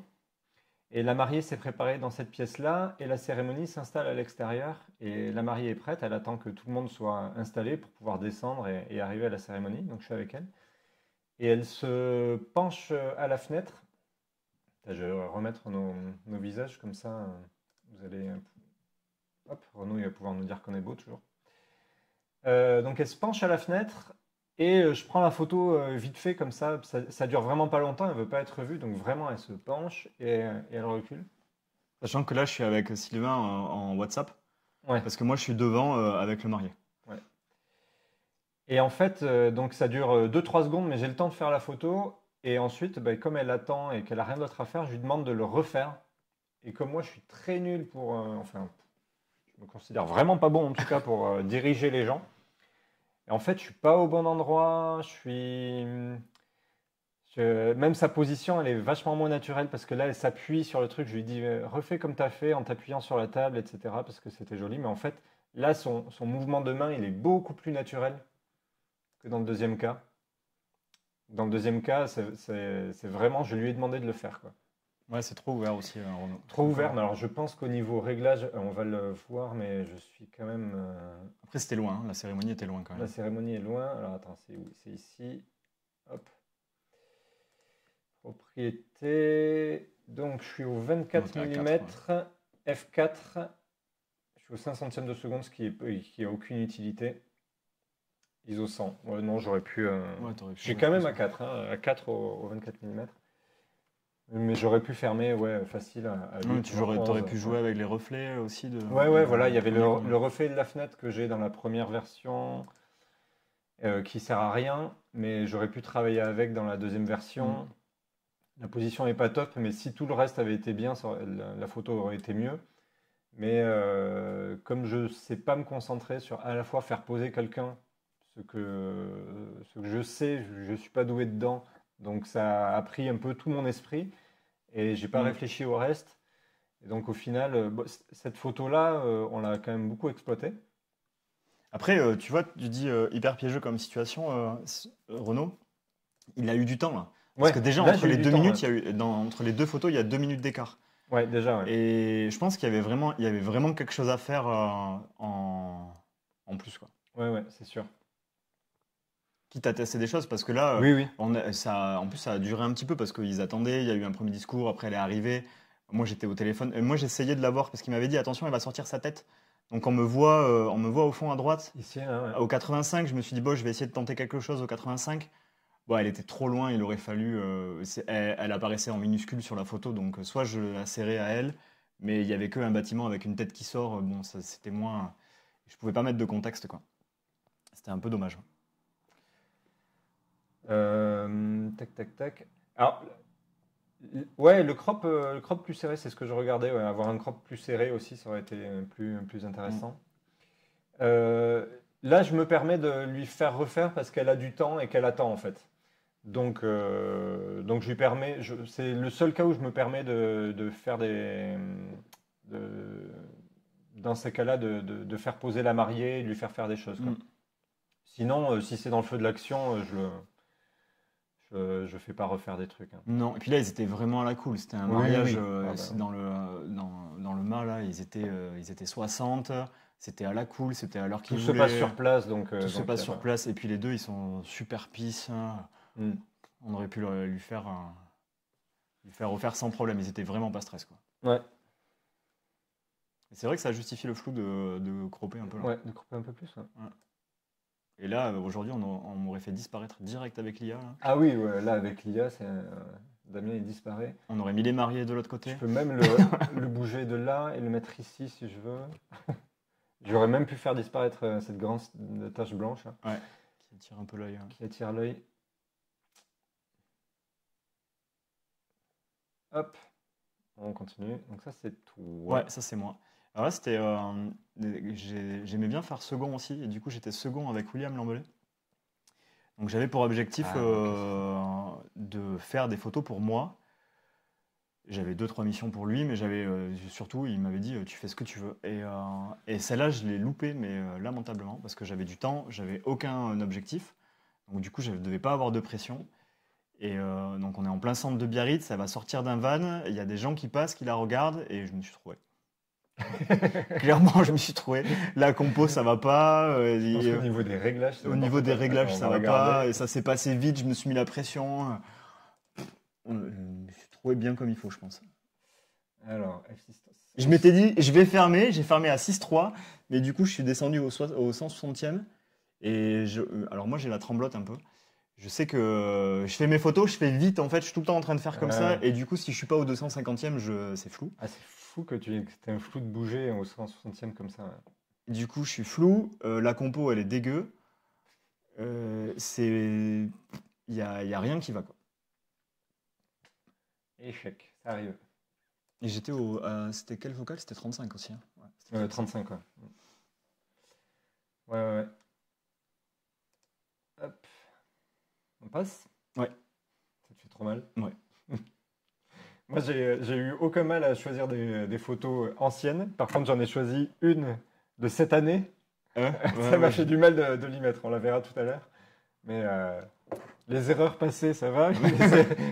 et la mariée s'est préparée dans cette pièce-là et la cérémonie s'installe à l'extérieur. Et la mariée est prête. Elle attend que tout le monde soit installé pour pouvoir descendre et arriver à la cérémonie. Donc, je suis avec elle. Et elle se penche à la fenêtre. Je vais remettre nos visages comme ça. Vous allez. Hop, Renaud il va pouvoir nous dire qu'on est beau toujours. Donc elle se penche à la fenêtre et je prends la photo vite fait comme ça. Ça dure vraiment pas longtemps, elle veut pas être vue. Donc vraiment elle se penche et elle recule. Sachant que là, je suis avec Sylvain en WhatsApp. Ouais, Parce que moi, je suis devant avec le marié. ouais. Et en fait, donc ça dure 2-3 secondes, mais j'ai le temps de faire la photo. Et ensuite, bah, comme elle attend et qu'elle a rien d'autre à faire, je lui demande de le refaire. Et comme moi, je suis très nul pour. Enfin, je me considère vraiment pas bon en tout cas pour diriger les gens. Et en fait, je suis pas au bon endroit. Même sa position, elle est vachement moins naturelle parce que là, elle s'appuie sur le truc. Je lui dis, refais comme tu as fait en t'appuyant sur la table, etc. Parce que c'était joli. Mais en fait, là, son mouvement de main, il est beaucoup plus naturel que dans le deuxième cas. Dans le deuxième cas, c'est vraiment, je lui ai demandé de le faire, quoi. Ouais, c'est trop ouvert aussi, Renaud. Trop ouvert, mais alors je pense qu'au niveau réglage, on va le voir, mais je suis quand même. Après, c'était loin, hein. La cérémonie était loin quand La même. cérémonie est loin. Alors attends, c'est où? C'est ici. Hop. Propriété. Donc je suis au 24 Non, t'es à 4, mm f4. Je suis au 5 centièmes de seconde, ce qui a aucune utilité. ISO 100. Ouais, non, j'aurais pu. Ouais, t'aurais pu Je suis mettre quand même plus, à 4, hein, à 4 au 24 mm. Mais j'aurais pu fermer, ouais, facile à ouais. 8, T'aurais 11, pu jouer avec les reflets aussi Ouais, voilà, il y avait premier le combat. reflet de la fenêtre que j'ai dans la première version, qui sert à rien, mais j'aurais pu travailler avec dans la deuxième version. Mm. La position n'est pas top, mais si tout le reste avait été bien, la photo aurait été mieux. Mais comme je ne sais pas me concentrer sur à la fois faire poser quelqu'un, ce que je sais, je ne suis pas doué dedans. Donc ça a pris un peu tout mon esprit et j'ai pas réfléchi au reste. Et donc au final, cette photo-là, on l'a quand même beaucoup exploitée. Après, tu vois, tu dis hyper piégeux comme situation, Renaud. Il a eu du temps là. Parce Ouais, que déjà, là entre j'ai eu les du deux temps. minutes, Ouais, entre les deux photos, il y a 2 minutes d'écart. ouais, déjà, ouais. Et je pense il y avait vraiment quelque chose à faire en plus, quoi. Ouais, ouais, c'est sûr. Quitte à tester des choses, parce que là, Oui, oui. en plus, ça a duré un petit peu parce qu'ils attendaient. Il y a eu un premier discours, après elle est arrivée. Moi, j'étais au téléphone. Et moi, j'essayais de la voir parce qu'il m'avait dit attention, elle va sortir sa tête. Donc, on me voit au fond à droite. Ici, hein, ouais. Au 85, je me suis dit, bon, je vais essayer de tenter quelque chose au 85. Bon, elle était trop loin, il aurait fallu. Elle apparaissait en minuscule sur la photo, donc soit je la serrais à elle, mais il y avait qu'un bâtiment avec une tête qui sort. Bon, c'était moins. Je pouvais pas mettre de contexte, quoi. C'était un peu dommage. Tac, tac, tac. Alors, ouais, le crop plus serré, c'est ce que je regardais. Ouais. Avoir un crop plus serré aussi, ça aurait été plus Mm. intéressant. Euh, Là, je me permets de lui faire refaire parce qu'elle a du temps et qu'elle attend en fait. Donc je lui permets, c'est le seul cas où je me permets de faire de- dans ces cas-là, de faire poser la mariée et de lui faire faire des choses, quoi. Mm. Sinon, si c'est dans le feu de l'action, je fais pas refaire des trucs, hein. Non, et puis là, ils étaient vraiment à la cool. C'était un Oui, oui, mariage oui. Ah bah, c'est dans le mât, là. Ils étaient 60. C'était à la cool, c'était à l'heure tout qu'ils se passe voulaient. sur place, Tout se donc il passe y a sur pas. place. Et puis les deux, ils sont super peace, hein. Hmm. On aurait pu lui faire refaire sans problème. Ils étaient vraiment pas stress, quoi. Ouais, Et c'est vrai que ça justifie le flou de cropper un peu là. ouais, de couper un peu plus. Ouais. Ouais. Et là, aujourd'hui, on m'aurait fait disparaître direct avec l'IA, là. Ah oui, ouais, là avec l'IA, Damien il disparaît. On aurait mis les mariés de l'autre Je côté. peux même le bouger de là et le mettre ici si je veux. J'aurais même pu faire disparaître cette grande tache blanche là, Ouais. Qui attire un peu l'œil, hein. qui attire l'œil. Hop, on continue. Donc ça c'est tout. Ouais, ça c'est moi. Alors là, c'était. J'aimais bien faire second aussi, et du coup, j'étais second avec William Lambelet. Donc j'avais pour objectif Ah, ok, c'est ça. de faire des photos pour moi. J'avais deux, trois missions pour lui, mais j'avais surtout, il m'avait dit tu fais ce que tu veux. Et celle-là, je l'ai loupée, mais lamentablement, parce que j'avais du temps, j'avais aucun objectif. Donc du coup, je ne devais pas avoir de pression. Et donc on est en plein centre de Biarritz, ça va sortir d'un van, il y a des gens qui passent, qui la regardent, et je me suis trouvé. Clairement, je me suis trouvé. La compo, ça va pas. Je pense qu'au niveau des réglages, c'est Au n'importe niveau des quoi. réglages, Attends, on ça va va pas. regarder. Et ça s'est passé vite, je me suis mis la pression. Je me suis trouvé bien comme il faut, je pense. Alors, Je m'étais dit, je vais fermer. J'ai fermé à 6,3. Mais du coup, je suis descendu au 160e. Alors moi, j'ai la tremblote un peu. Je sais que je fais mes photos, je fais vite. En fait, je suis tout le temps en train de faire comme ça. Et du coup, si je suis pas au 250e, c'est flou. Ah, c'est fou que tu aies un flou de bouger au 160e comme ça. Du coup, je suis flou. La compo, elle est dégueu. Il y a rien qui va, quoi. Échec, ça arrive. Et c'était quel vocal? C'était 35 aussi, hein. Ouais, c'était 35. 35, ouais. Ouais, ouais, ouais. Hop, on passe? Ouais. Ça te fait trop mal? Ouais. Moi, j'ai eu aucun mal à choisir des photos anciennes. Par contre, j'en ai choisi une de cette année. Ouais, Ça m'a ouais, fait du mal de l'y mettre. On la verra tout à l'heure. Mais les erreurs passées, ça va.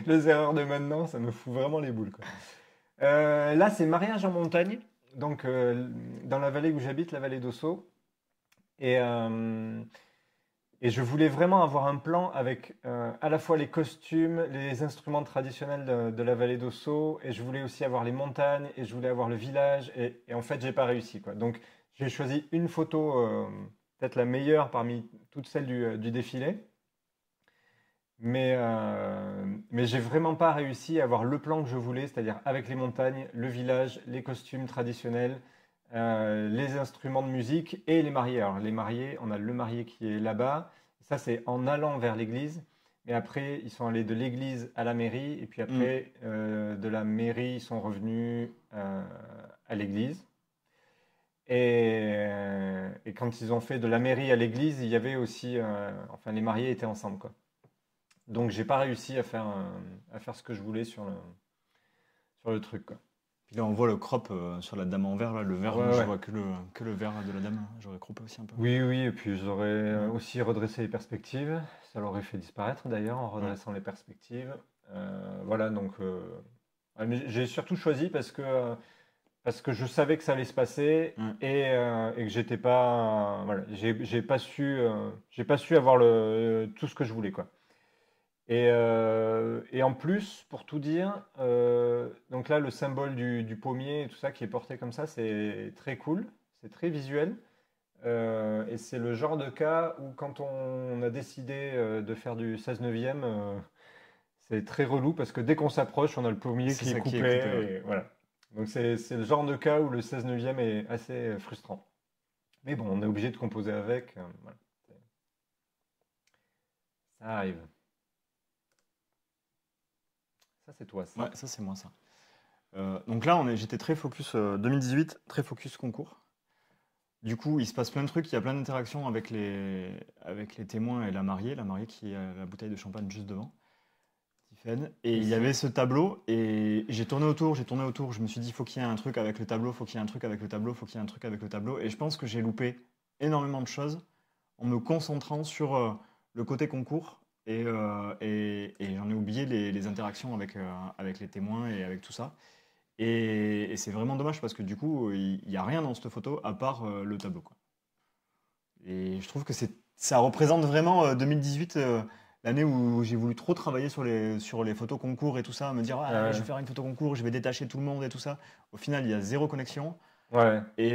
Les erreurs de maintenant, ça me fout vraiment les boules, quoi. Là, c'est mariage en montagne. Donc, dans la vallée où j'habite, la vallée d'Ossau. Et, euh, et je voulais vraiment avoir un plan avec à la fois les costumes, les instruments traditionnels de la vallée d'Ossau, et je voulais aussi avoir les montagnes, et je voulais avoir le village, et en fait, j'ai pas réussi, quoi. Donc, j'ai choisi une photo, peut-être la meilleure parmi toutes celles du défilé, mais j'ai vraiment pas réussi à avoir le plan que je voulais, c'est-à-dire avec les montagnes, le village, les costumes traditionnels, les instruments de musique et les mariés. Alors les mariés, on a le marié qui est là-bas. Ça, c'est en allant vers l'église. Mais après, ils sont allés de l'église à la mairie. Et puis Mm. après, de la mairie, ils sont revenus à l'église. Et quand ils ont fait de la mairie à l'église, il y avait aussi, enfin les mariés étaient ensemble quoi. Donc j'ai pas réussi à faire ce que je voulais sur le truc quoi. Puis là, on voit le crop sur la dame en vert. Là, le vert, Ouais, moi, je ouais. vois que le vert de la dame. J'aurais croppé aussi un peu. Oui, oui, et puis j'aurais Ouais. aussi redressé les perspectives. Ça l'aurait fait disparaître d'ailleurs en Ouais. redressant les perspectives. Voilà, donc ouais, mais j'ai surtout choisi parce que je savais que ça allait se passer Ouais. et que j'étais pas, voilà, j'ai pas su avoir tout ce que je voulais quoi. Et en plus, pour tout dire, donc là, le symbole du pommier et tout ça qui est porté comme ça, c'est très cool, c'est très visuel. Et c'est le genre de cas où quand on a décidé de faire du 16 neuvième, c'est très relou parce que dès qu'on s'approche, on a le pommier C'est qui est ça qui est coupé. coupé. Ouais. Et voilà. Donc c'est le genre de cas où le 16 neuvième est assez frustrant. Mais bon, on est obligé de composer avec. Voilà. Ça arrive. Ça, c'est toi, Ouais, ça. ça, c'est moi, ça. Donc là, j'étais très focus 2018, très focus concours. Du coup, il se passe plein de trucs. Il y a plein d'interactions avec les témoins et la mariée qui a la bouteille de champagne juste devant. Tiphaine. Et Et il y c'est avait ce tableau et j'ai tourné autour, j'ai tourné autour. Je me suis dit, faut qu'il y ait un truc avec le tableau, faut qu'il y ait un truc avec le tableau, faut qu'il y ait un truc avec le tableau. Et je pense que j'ai loupé énormément de choses en me concentrant sur le côté concours et j'en ai oublié les interactions avec les témoins et avec tout ça. Et c'est vraiment dommage parce que du coup, il n'y a rien dans cette photo à part le tableau, quoi. Et je trouve que ça représente vraiment 2018, l'année où j'ai voulu trop travailler sur les photos concours et tout ça, me dire ah, je euh, vais faire une photo concours, je vais détacher tout le monde et tout ça. Au final, il y a zéro connexion ouais. et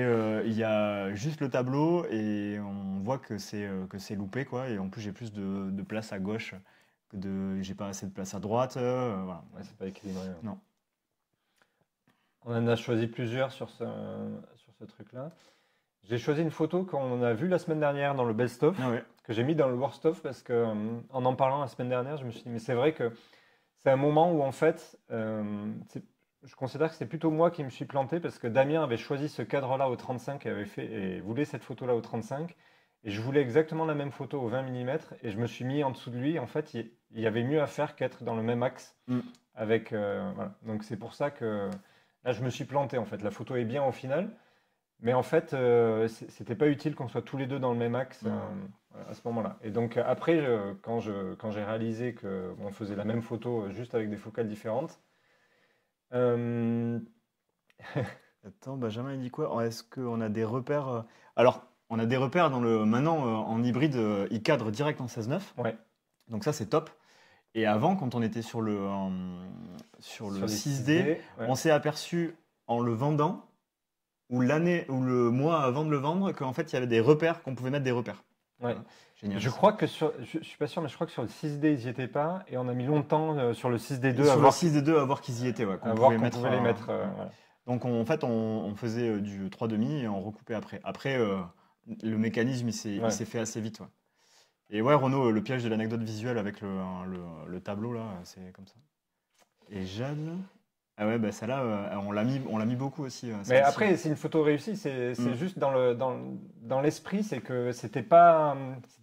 il y a juste le tableau et on voit que c'est loupé quoi. Et en plus, j'ai plus de place à gauche j'ai pas assez de place à droite. Voilà. Ouais, c'est pas équilibré. Ouais. Non. On en a choisi plusieurs sur ce truc-là. J'ai choisi une photo qu'on a vue la semaine dernière dans le best-of, Ah ouais. que j'ai mis dans le worst-of parce que en parlant la semaine dernière, je me suis dit, mais c'est vrai que c'est un moment où en fait, je considère que c'est plutôt moi qui me suis planté parce que Damien avait choisi ce cadre-là au 35 et voulait cette photo-là au 35. Et je voulais exactement la même photo au 20 mm et je me suis mis en dessous de lui. En fait, il y avait mieux à faire qu'être dans le même axe Mm. avec, voilà. Donc c'est pour ça que là, je me suis planté en fait. La photo est bien au final. Mais en fait, c'était pas utile qu'on soit tous les deux dans le même axe Non. à ce moment-là. Et donc après, quand j'ai réalisé qu'on faisait la même photo juste avec des focales différentes, euh, Attends, Benjamin, il dit quoi? Est-ce qu'on a des repères Alors, on a des repères dans le. Maintenant, en hybride, il cadre direct en 16-9. ouais, Donc, ça, c'est top. Et avant, quand on était sur le sur les 6D, 6D, ouais, on s'est aperçu en le vendant, ou l'année, ou le mois avant de le vendre, qu'en fait, il y avait des repères, qu'on pouvait mettre des repères. ouais. Voilà. Génial. Je crois que je suis pas sûr, mais je crois que sur le 6D, ils y étaient pas, et on a mis longtemps sur le 6D2 Sur le 6D2, à voir qu'ils y étaient, ouais, qu'on pouvait qu'on mettre. pouvait les mettre. Ouais. Voilà. Donc en fait, on faisait du 3,5 et on recoupait après. Après, le mécanisme, il Ouais. s'est fait assez vite. Ouais. Et ouais, Renaud, le piège de l'anecdote visuelle avec le tableau, là, c'est comme ça. Et Jeanne. Ah ouais, bah celle-là, on l'a mis beaucoup aussi. Mais Celle-ci. après, c'est une photo réussie, c'est Mm. juste dans l'esprit, c'est que c'était pas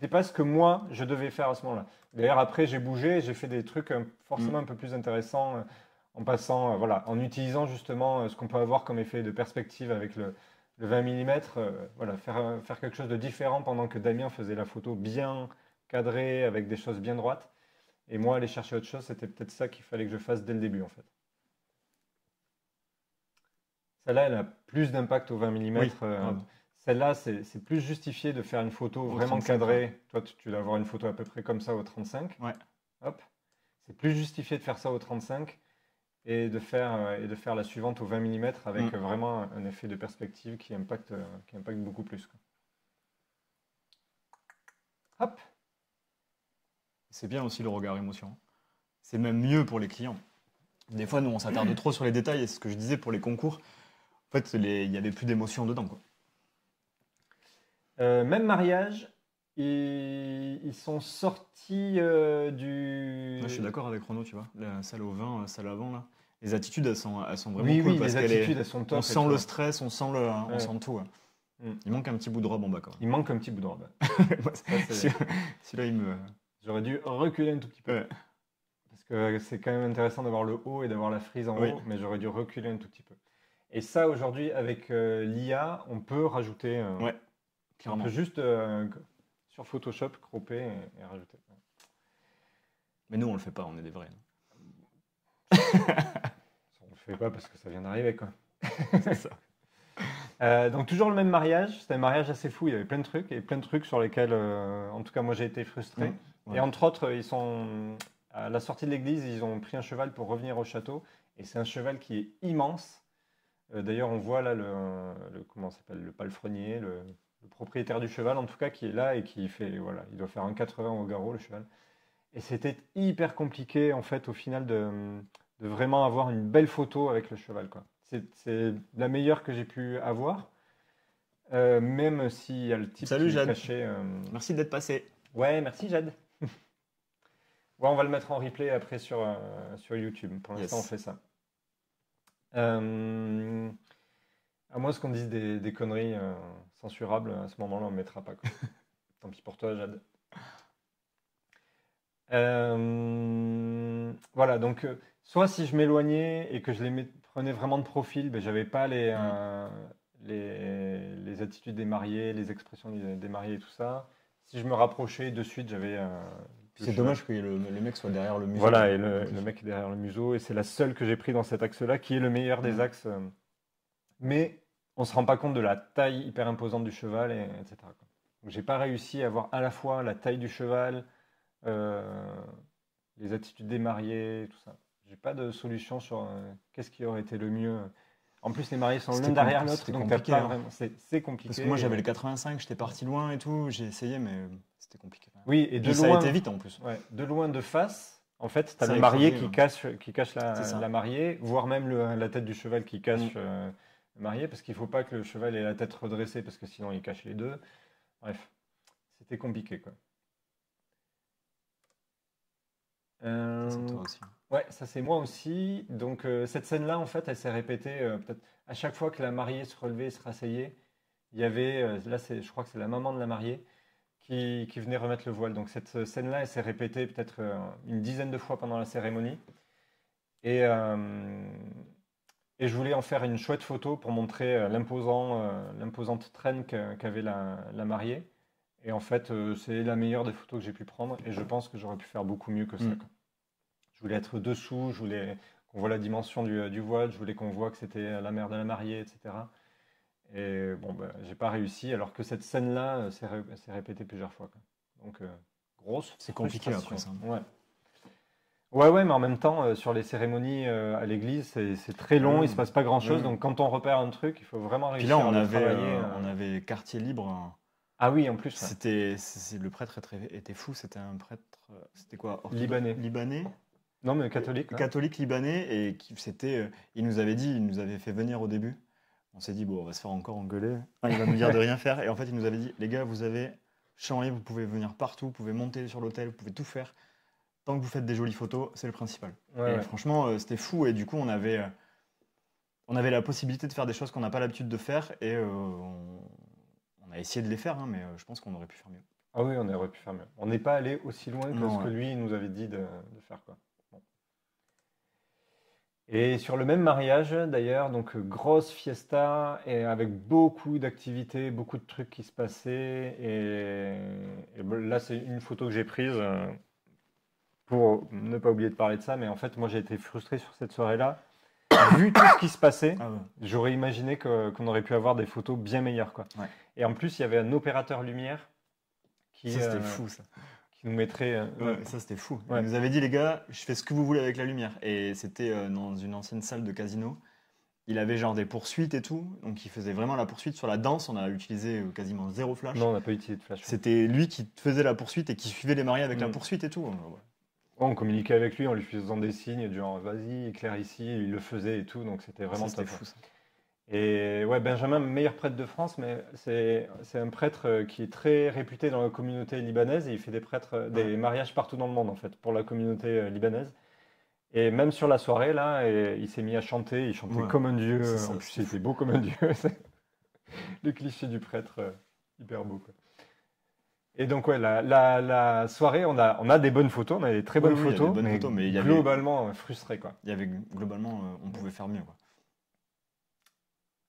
ce que moi je devais faire à ce moment-là. D'ailleurs, après, j'ai bougé, j'ai fait des trucs forcément un peu plus intéressants en passant, voilà, en utilisant justement ce qu'on peut avoir comme effet de perspective avec le 20 mm, voilà, faire quelque chose de différent pendant que Damien faisait la photo bien cadrée avec des choses bien droites. Et moi, aller chercher autre chose, c'était peut-être ça qu'il fallait que je fasse dès le début en fait. Celle-là, elle a plus d'impact au 20 Oui, mm. grave. Celle-là, c'est plus justifié de faire une photo Au vraiment 35, cadrée. Toi, tu dois avoir une photo à peu près comme ça au 35. Ouais. Hop. C'est plus justifié de faire ça au 35 et de faire la suivante au 20 mm avec Mm. vraiment un effet de perspective qui impacte beaucoup plus, quoi. Hop. C'est bien aussi le regard émotion. C'est même mieux pour les clients. Des fois, nous, on s'attarde trop sur les détails, et c'est ce que je disais pour les concours. En fait, il n'y avait plus d'émotion dedans, quoi. Même mariage, ils sont sortis Moi, je suis d'accord avec Renaud, tu vois. La salle au vin, salle avant, là. Les attitudes, elles sont vraiment Oui, cool oui, parce les attitudes, elles sont top on et sent tout. le stress, on sent Ouais. tout. Ouais. Il manque un petit bout de robe en bas quand même. Il manque un petit bout de robe. Moi, celui-là, il me. J'aurais dû reculer un tout petit peu. Ouais. Parce que c'est quand même intéressant d'avoir le haut et d'avoir la frise en Oui. haut, mais j'aurais dû reculer un tout petit peu. Et ça, aujourd'hui, avec l'IA, on peut rajouter. Ouais, On clairement. peut juste sur Photoshop cropper et rajouter. Mais nous, on le fait pas, on est des vrais. On le fait pas parce que ça vient d'arriver, quoi. C'est ça. Donc toujours le même mariage, c'était un mariage assez fou, il y avait plein de trucs, et plein de trucs sur lesquels, en tout cas moi j'ai été frustré. Ouais. Et entre autres, ils sont à la sortie de l'église, ils ont pris un cheval pour revenir au château, et c'est un cheval qui est immense. D'ailleurs, on voit là comment ça s'appelle, le palefrenier, le propriétaire du cheval en tout cas, qui est là et qui fait, voilà, il doit faire un 80 au garrot le cheval. Et c'était hyper compliqué en fait au final de vraiment avoir une belle photo avec le cheval, quoi. C'est la meilleure que j'ai pu avoir, même s'il y a le type Salut, qui est Jade. caché. Merci d'être passé. Ouais, merci Jade. Ouais, on va le mettre en replay après sur YouTube. Pour l'instant, Yes. on fait ça. À moins qu'on dise des conneries censurables, à ce moment-là, on ne mettra pas, quoi. Tant pis pour toi, Jade. Voilà, donc soit si je m'éloignais et que je les prenais vraiment de profil, ben, j'avais pas les attitudes des mariés, les expressions des mariés et tout ça. Si je me rapprochais de suite, j'avais. C'est dommage que le mec soit derrière le museau. Voilà, et le mec est derrière le museau, et c'est la seule que j'ai pris dans cet axe-là, qui est le meilleur des axes. Mais on se rend pas compte de la taille hyper imposante du cheval, etc., quoi. Donc j'ai pas réussi à avoir à la fois la taille du cheval, les attitudes des mariés, tout ça. J'ai pas de solution sur qu'est-ce qui aurait été le mieux. En plus, les mariés sont l'un derrière l'autre, donc t'as pas vraiment. C'est compliqué. Parce que moi, j'avais le 85, j'étais parti loin et tout. J'ai essayé, mais c'était compliqué. Oui, et de ça loin. a été vite en plus. Ouais, de loin, de face. En fait, tu as Ça le a marié écrasé, qui cache la mariée, voire même la tête du cheval qui cache le marié, parce qu'il ne faut pas que le cheval ait la tête redressée, parce que sinon il cache les deux. Bref, c'était compliqué, quoi. C'est toi aussi. Ouais, ça c'est moi aussi. Donc cette scène-là, en fait, elle s'est répétée peut-être à chaque fois que la mariée se relevait et se rasseyait. Il y avait, là, je crois que c'est la maman de la mariée qui venait remettre le voile. Donc cette scène-là, elle s'est répétée peut-être une dizaine de fois pendant la cérémonie. Et je voulais en faire une chouette photo pour montrer l'imposante traîne qu'avait la mariée. Et en fait, c'est la meilleure des photos que j'ai pu prendre. Et je pense que j'aurais pu faire beaucoup mieux que ça, quoi. Je voulais être dessous, je voulais qu'on voit la dimension du voile, je voulais qu'on voit que c'était la mère de la mariée, etc. Et bon, bah, j'ai pas réussi, alors que cette scène-là s'est répétée plusieurs fois, quoi. Donc, grosse. C'est compliqué après ça. Ouais, mais en même temps, sur les cérémonies à l'église, c'est très long, il se passe pas grand-chose. Donc, quand on repère un truc, il faut vraiment Puis réussir là, à le travailler. on avait quartier libre. Ah oui, en plus. C'était, le prêtre était fou. C'était un prêtre. C'était quoi? Libanais. Libanais. Non, mais catholique. Catholique libanais, et il nous avait fait venir au début. On s'est dit, bon, on va se faire encore engueuler. Il va nous dire de rien faire. Et en fait, il nous avait dit, les gars, vous avez champ libre, vous pouvez venir partout, vous pouvez monter sur l'hôtel, vous pouvez tout faire. Tant que vous faites des jolies photos, c'est le principal. Et franchement, c'était fou. Et du coup, on avait la possibilité de faire des choses qu'on n'a pas l'habitude de faire. Et on a essayé de les faire, mais je pense qu'on aurait pu faire mieux. Ah oui, on aurait pu faire mieux. On n'est pas allé aussi loin que ce que lui nous avait dit de faire, quoi. Et sur le même mariage, d'ailleurs, donc grosse fiesta et avec beaucoup d'activités, beaucoup de trucs qui se passaient. Et là, c'est une photo que j'ai prise pour ne pas oublier de parler de ça. Mais en fait, moi, j'ai été frustré sur cette soirée-là. Vu tout ce qui se passait, j'aurais imaginé qu'on aurait pu avoir des photos bien meilleures, quoi. Ouais. Et en plus, il y avait un opérateur lumière qui... Ça, c'était fou, ça. Qui nous mettrait... ça, c'était fou. Il nous avait dit, les gars, je fais ce que vous voulez avec la lumière. Et c'était dans une ancienne salle de casino. Il avait genre des poursuites et tout. Donc, il faisait vraiment la poursuite. Sur la danse, on a utilisé quasiment zéro flash. Non, on n'a pas utilisé de flash. C'était lui qui faisait la poursuite et qui suivait les mariés avec la poursuite et tout. On communiquait avec lui en lui faisant des signes, du genre, vas-y, éclaire ici. Il le faisait et tout. Donc, c'était vraiment top. Fou, ça. Et ouais, Benjamin, meilleur prêtre de France, mais c'est un prêtre qui est très réputé dans la communauté libanaise, et il fait des mariages partout dans le monde, en fait, pour la communauté libanaise. Et même sur la soirée, là, il s'est mis à chanter, il chantait comme un dieu. En plus, il était beau comme un dieu. Le cliché du prêtre, hyper beau, quoi. Et donc, ouais, la soirée, on a des bonnes photos, on a des très Oui, bonnes oui, il y a des photos, bonnes mais photos, mais globalement frustré, quoi. globalement, on pouvait faire mieux, quoi.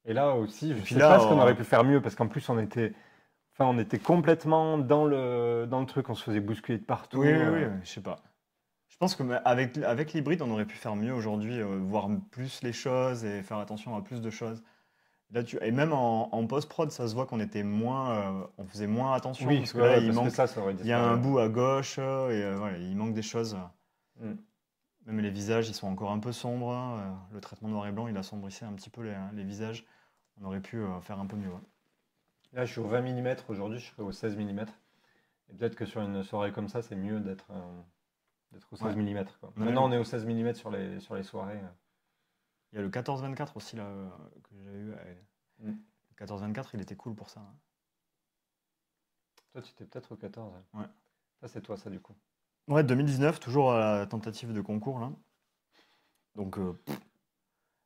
Et là aussi, Et je puis sais pas là, ce qu'on aurait pu faire mieux, parce qu'en plus, on était complètement dans le truc, on se faisait bousculer de partout. oui, oui, oui, je sais pas. Je pense que avec l'hybride, on aurait pu faire mieux aujourd'hui, voir plus les choses et faire attention à plus de choses. Là, et même en post-prod, ça se voit qu'on était moins, on faisait moins attention Oui, parce que ouais, là, ouais, parce que ça aurait il y a disparu, un ouais. bout à gauche et voilà, il manque des choses. Mm. Même les visages, ils sont encore un peu sombres, hein. Le traitement noir et blanc, il assombrissait un petit peu les visages. On aurait pu faire un peu mieux, ouais. Là, je suis au 20 mm aujourd'hui, je serai au 16 mm. Et peut-être que sur une soirée comme ça, c'est mieux d'être au Ouais. 16 mm, quoi. On a même- Maintenant, on est au 16 mm sur les soirées. Il y a le 14-24 aussi là, que j'avais eu. Mm. Le 14-24, il était cool pour ça, hein. Toi, tu étais peut-être au 14. Ouais. Ça, c'est toi, ça, du coup. Ouais, 2019, toujours à la tentative de concours là. Donc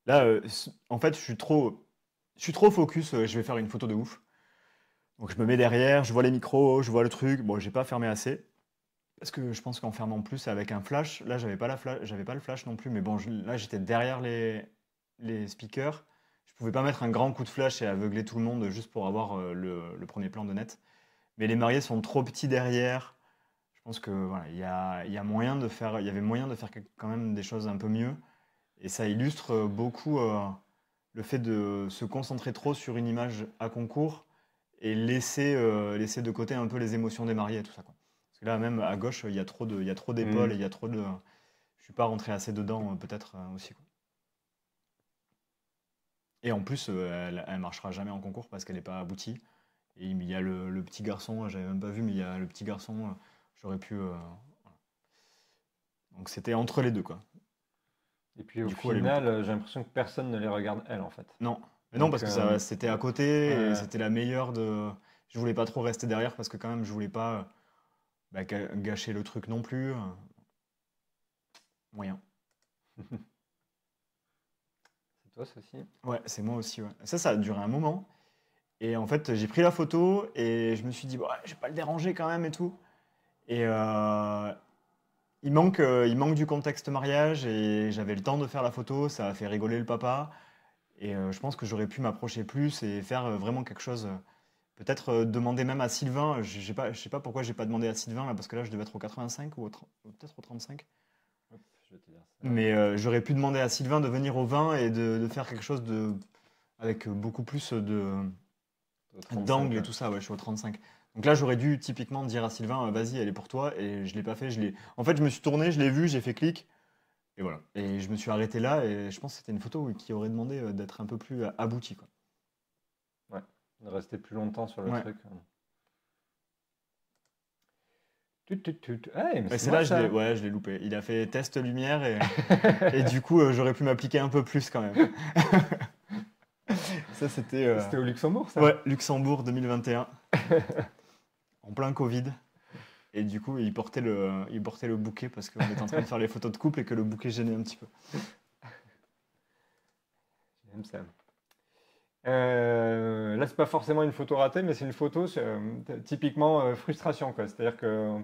là, en fait, je suis trop focus. Je vais faire une photo de ouf. Donc je me mets derrière, je vois les micros, je vois le truc. Bon, j'ai pas fermé assez parce que je pense qu'en fermant plus avec un flash, là j'avais pas le flash non plus. Mais bon, là j'étais derrière les speakers. Je pouvais pas mettre un grand coup de flash et aveugler tout le monde juste pour avoir le premier plan de net. Mais les mariés sont trop petits derrière. Je pense que voilà, il y a moyen de faire, il y avait moyen de faire quand même des choses un peu mieux. Et ça illustre beaucoup le fait de se concentrer trop sur une image à concours et laisser de côté un peu les émotions des mariés et tout ça, quoi. Parce que là, même à gauche, il y a trop d'épaules Mm. et il y a trop de. Je suis pas rentré assez dedans, peut-être aussi, quoi. Et en plus, elle marchera jamais en concours parce qu'elle n'est pas aboutie. Et il y a le petit garçon, j'avais même pas vu, mais il y a le petit garçon, j'aurais pu. Voilà. Donc c'était entre les deux, quoi. Et puis, au Du coup, elle est loupée, final, quoi. j'ai l'impression que personne ne les regarde, elle, en fait. Non, mais non, Donc, parce que ça, c'était à côté et ouais. c'était la meilleure de. Je voulais pas trop rester derrière parce que quand même, je voulais pas bah, gâcher le truc non plus. Moyen. C'est toi, ceci. Ouais, c'est moi aussi, ouais. Ça a duré un moment. Et en fait, j'ai pris la photo et je me suis dit, bah, je vais pas le déranger quand même et tout. Et il manque du contexte mariage et j'avais le temps de faire la photo. Ça a fait rigoler le papa. Et je pense que j'aurais pu m'approcher plus et faire vraiment quelque chose. Peut-être demander même à Sylvain. Je sais pas pourquoi j'ai pas demandé à Sylvain là, parce que là, je devais être au 85 ou peut-être au 35. Hop, je vais te dire ça. Mais j'aurais pu demander à Sylvain de venir au 20 et de faire quelque chose avec beaucoup plus Au 35, d'angle et ouais. tout ça. Ouais, je suis au 35. Donc là, j'aurais dû typiquement dire à Sylvain, vas-y, elle est pour toi. Et je l'ai pas fait. En fait, je me suis tourné, je l'ai vu, j'ai fait clic. Et voilà. Et je me suis arrêté là. Et je pense que c'était une photo qui aurait demandé d'être un peu plus aboutie, quoi. Ouais. De rester plus longtemps sur le Ouais. truc. Ah, mais Et c'est c'est moi, là, ça. ouais, je l'ai loupé. Il a fait test lumière et du coup, j'aurais pu m'appliquer un peu plus quand même. Ça, c'était C'était au Luxembourg, ça? ouais, Luxembourg 2021, en plein Covid. Et du coup, il portait le bouquet parce qu'on était en train de faire les photos de couple et que le bouquet gênait un petit peu. J'aime ça. Là, c'est pas forcément une photo ratée, mais c'est une photo typiquement frustration, quoi. C'est-à-dire que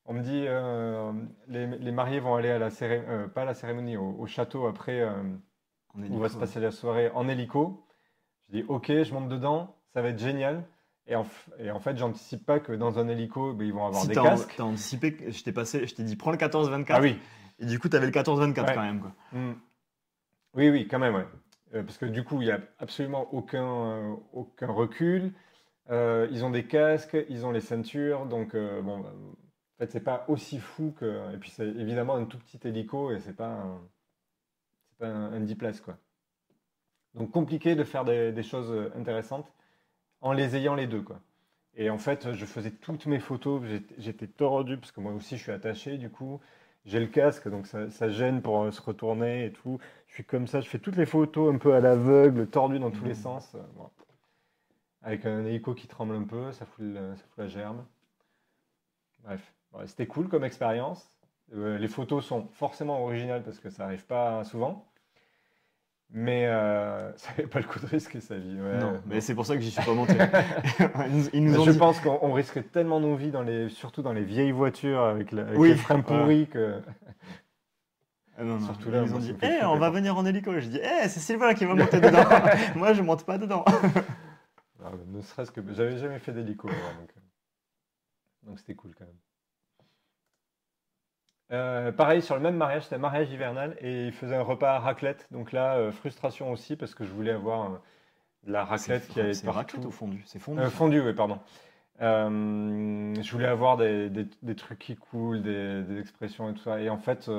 on me dit les mariés vont aller à la cérémonie, pas à la cérémonie, au château après En où va hélico, se ouais. passer la soirée en hélico. Je dis ok, je monte dedans, ça va être génial. Et en fait, j'anticipe pas que dans un hélico, ben, ils vont avoir Si des t'as casques. anticipé, je t'ai dit prends le Ah 14-24 oui, et du coup, t'avais le 14-24 ouais. quand même, quoi. Hmm. Oui, oui, quand même, ouais. Parce que du coup, il n'y a absolument aucun recul. Ils ont des casques, ils ont les ceintures, donc bon, bah, en fait, c'est pas aussi fou que. Et puis, c'est évidemment un tout petit hélico et c'est pas un 10 places, quoi. Donc, compliqué de faire des choses intéressantes en les ayant les deux, quoi. Et en fait, je faisais toutes mes photos, j'étais tordu parce que moi aussi, je suis attaché, du coup. J'ai le casque, donc ça gêne pour se retourner et tout. Je suis comme ça, je fais toutes les photos un peu à l'aveugle, tordu dans tous les sens. Bon. Avec un hélico qui tremble un peu, ça fout la gerbe. Bref, ouais, c'était cool comme expérience. Les photos sont forcément originales parce que ça n'arrive pas souvent. Mais ça n'avait pas le coup de risquer sa vie. Ouais. Non, mais c'est pour ça que j'y suis pas monté. Ils nous Mais ont je dit. pense qu'on risquerait tellement nos vies, surtout dans les vieilles voitures avec Oui, les freins pourris que. Ah non, non. Surtout Ils là, nous moi, ont ça dit, me fait on flipper, va quoi. venir en hélico. Je dis, c'est Sylvain qui va monter dedans. Moi, je monte pas dedans. Ah, ne serait-ce que. J'avais jamais fait d'hélico, moi, donc c'était cool quand même. Pareil, sur le même mariage, c'était un mariage hivernal et il faisait un repas à raclette. Donc là, frustration aussi parce que je voulais avoir de la raclette qui allait C'est raclette ou partout. fondu? C'est fondu. Ça. Fondu, oui, pardon. Je voulais avoir des trucs qui coulent, des expressions et tout ça. Et en fait,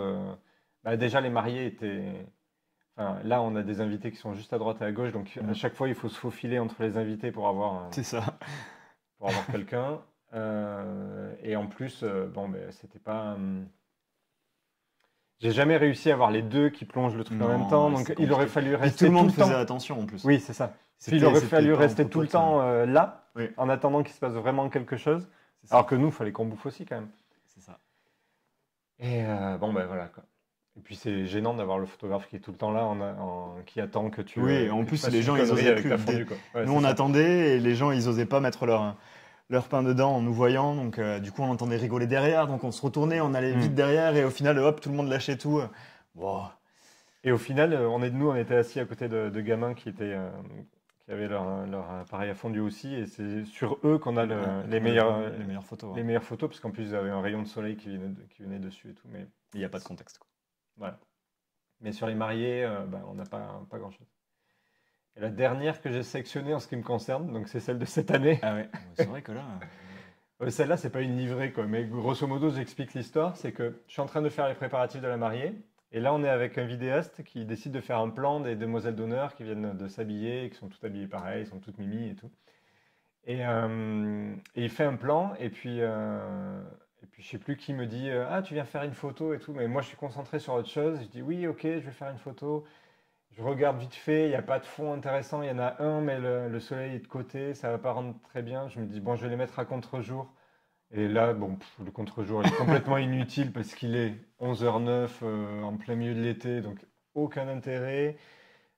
bah, déjà, les mariés étaient. Enfin, là, on a des invités qui sont juste à droite et à gauche. Donc, à chaque fois, il faut se faufiler entre les invités C'est ça. pour avoir quelqu'un. Et en plus, bon, ben, c'était pas. J'ai jamais réussi à avoir les deux qui plongent le truc en même Non, temps. ouais, Donc, c'est il aurait compliqué. fallu Et rester tout le monde tout le temps. faisait attention en plus. Oui, c'est ça. Puis il C'était aurait c'était fallu pas rester entre tout le potes, temps là, Oui, en attendant qu'il se passe vraiment quelque chose. c'est ça. Alors que nous, il fallait qu'on bouffe aussi quand même. C'est ça. Et bon, ben voilà quoi. Et puis c'est gênant d'avoir le photographe qui est tout le temps là, qui attend que tu. Oui, en que tu plus, fasses les une gens, ils connerie osaient avec plus. ta fondue, quoi. Ouais, Nous, c'est on ça. attendait et les gens, ils osaient pas mettre leur pain dedans en nous voyant. Donc, du coup, on entendait rigoler derrière. Donc, on se retournait, on allait vite derrière et au final, hop, tout le monde lâchait tout. Wow. Et au final, on était assis à côté de gamins qui avaient leur appareil à fondu aussi. Et c'est sur eux qu'on a les meilleures photos. les meilleures photos, parce qu'en plus, ils avaient un rayon de soleil qui venait dessus et tout. Mais Il n'y a pas de contexte. Quoi. voilà. Mais sur les mariés, ben, on n'a pas grand-chose. Et la dernière que j'ai sélectionnée en ce qui me concerne, donc c'est celle de cette année. Ah ouais, c'est vrai que là. Celle-là, c'est pas une livrée, quoi. Mais grosso modo, j'explique l'histoire. C'est que je suis en train de faire les préparatifs de la mariée. Et là, on est avec un vidéaste qui décide de faire un plan des demoiselles d'honneur qui viennent de s'habiller, qui sont toutes habillées pareil, qui sont toutes mimi et tout. Et il fait un plan, et puis je sais plus qui me dit ah, tu viens faire une photo et tout. Mais moi, je suis concentré sur autre chose. Je dis oui, ok, je vais faire une photo. Je regarde vite fait, il n'y a pas de fond intéressant. Il y en a un, mais le soleil est de côté, ça va pas rendre très bien. Je me dis bon, je vais les mettre à contre-jour. Et là, bon, le contre-jour il est complètement inutile parce qu'il est 11h09 en plein milieu de l'été, donc aucun intérêt.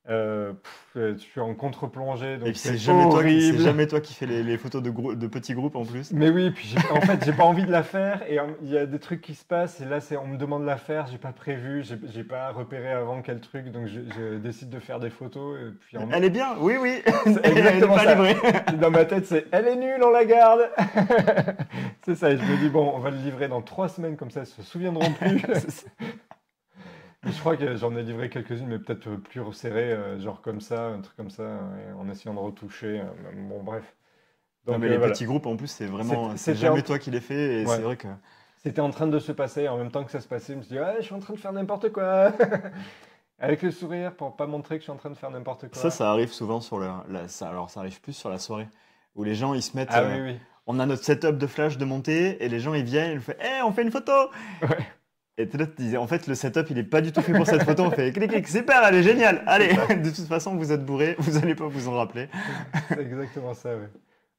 Je suis en contre-plongée, Et donc puis c'est c'est horrible. jamais toi qui fais les photos de petits groupes en plus. Mais oui, puis en fait, j'ai pas envie de la faire et il y a des trucs qui se passent et là, on me demande de la faire, j'ai pas prévu, j'ai pas repéré avant quel truc, donc je décide de faire des photos et puis Elle est bien, oui, oui. C'est Elle est exactement pas ça. livrée. Dans ma tête, c'est elle est nulle, on la garde. C'est ça, et je me dis bon, on va le livrer dans 3 semaines, comme ça, ils se souviendront plus. Je crois que j'en ai livré quelques-unes, mais peut-être plus resserrées, genre comme ça, un truc comme ça, en essayant de retoucher. Bon, bref. Non, Donc mais les voilà. petits groupes en plus, c'est vraiment. C'est C'était jamais un- toi qui les fais et Ouais. c'est vrai que. C'était en train de se passer, en même temps que ça se passait, je me suis dit, ouais, je suis en train de faire n'importe quoi. Avec le sourire pour pas montrer que je suis en train de faire n'importe quoi. Ça arrive souvent sur alors, ça arrive plus sur la soirée où les gens ils se mettent. Ah oui, oui. On a notre setup de flash de montée et les gens ils viennent, ils nous font on fait une photo. Ouais. Et là, tu disais, en fait, le setup, il est pas du tout fait pour cette photo. On fait clic, clic, super, elle est géniale. Allez, de toute façon, vous êtes bourré, vous allez pas vous en rappeler. C'est exactement ça, ouais.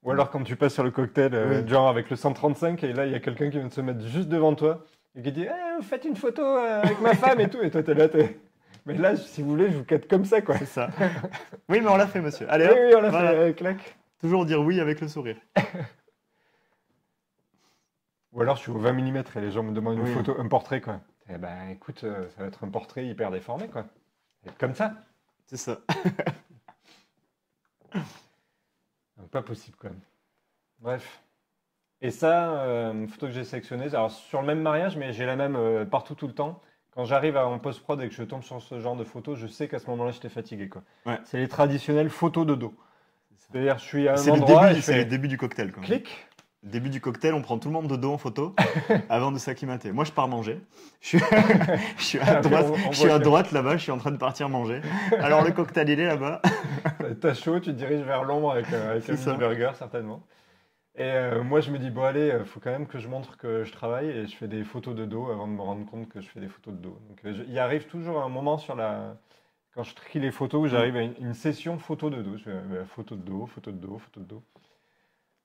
Ou alors quand tu passes sur le cocktail, Oui. genre avec le 135, et là il y a quelqu'un qui vient de se mettre juste devant toi, et qui dit faites une photo avec ma femme et tout, et toi t'es là, mais là, si vous voulez, je vous cadre comme ça, quoi. C'est ça. Oui, mais on l'a fait, monsieur. Allez, Oui, hop, oui, on l'a voilà. fait, clac. Toujours dire oui avec le sourire. Ou alors je suis au 20 mm et les gens me demandent une Oui. photo, un portrait, quoi. Eh ben écoute, ça va être un portrait hyper déformé, quoi. Et comme ça. C'est ça. Pas possible, quand même. Bref. Et ça, une photo que j'ai sélectionnée, alors sur le même mariage, mais j'ai la même partout tout le temps. Quand j'arrive en post-prod et que je tombe sur ce genre de photos, je sais qu'à ce moment-là, j'étais fatigué, quoi. Ouais. C'est les traditionnelles photos de dos. C'est-à-dire, je suis à un C'est le endroit et début, je c'est fais le début du cocktail. Quoi. clic. Le début du cocktail, on prend tout le monde de dos en photo avant de s'acclimater. Moi, je pars manger. Je suis à droite, On je suis à voit droite là-bas, je suis en train de partir manger. Alors, le cocktail, il est là-bas. T'as chaud, tu te diriges vers l'ombre avec un C'est ça. mini burger, certainement. Et moi, je me dis, bon, allez, faut quand même que je montre que je travaille et je fais des photos de dos avant de me rendre compte que je fais des photos de dos. Donc, il arrive toujours un moment quand je trie les photos où j'arrive à une session photo de dos. Je fais photo de dos, photo de dos, photo de dos.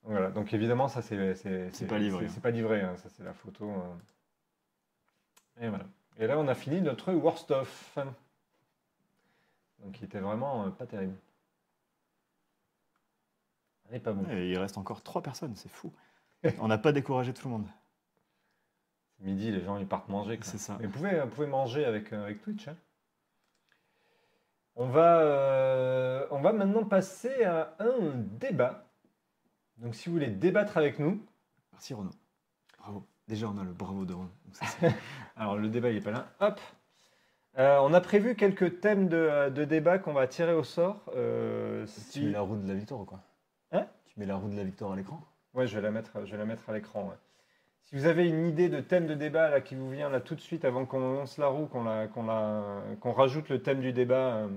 Voilà. Donc, évidemment, ça, c'est pas livré, C'est pas livré, hein. Ça, c'est la photo. Et voilà. Et là, on a fini notre worst of. Donc il était vraiment pas terrible. Il n'est pas bon. Et il reste encore 3 personnes, c'est fou. On n'a pas découragé tout le monde. C'est midi, les gens ils partent manger, quoi. C'est ça. Mais vous pouvez manger avec Twitch, hein. On va maintenant passer à un débat. Donc si vous voulez débattre avec nous, Merci Renaud. Bravo. Déjà, on a le bravo de Renaud. Donc ça, alors le débat il est pas là. Hop. On a prévu quelques thèmes de débat qu'on va tirer au sort. Tu mets la roue de la victoire ou quoi? Hein? Tu mets la roue de la victoire à l'écran? Ouais, je vais la mettre à l'écran. Ouais. Si vous avez une idée de thème de débat là, qui vous vient là tout de suite avant qu'on lance la roue, qu'on rajoute le thème du débat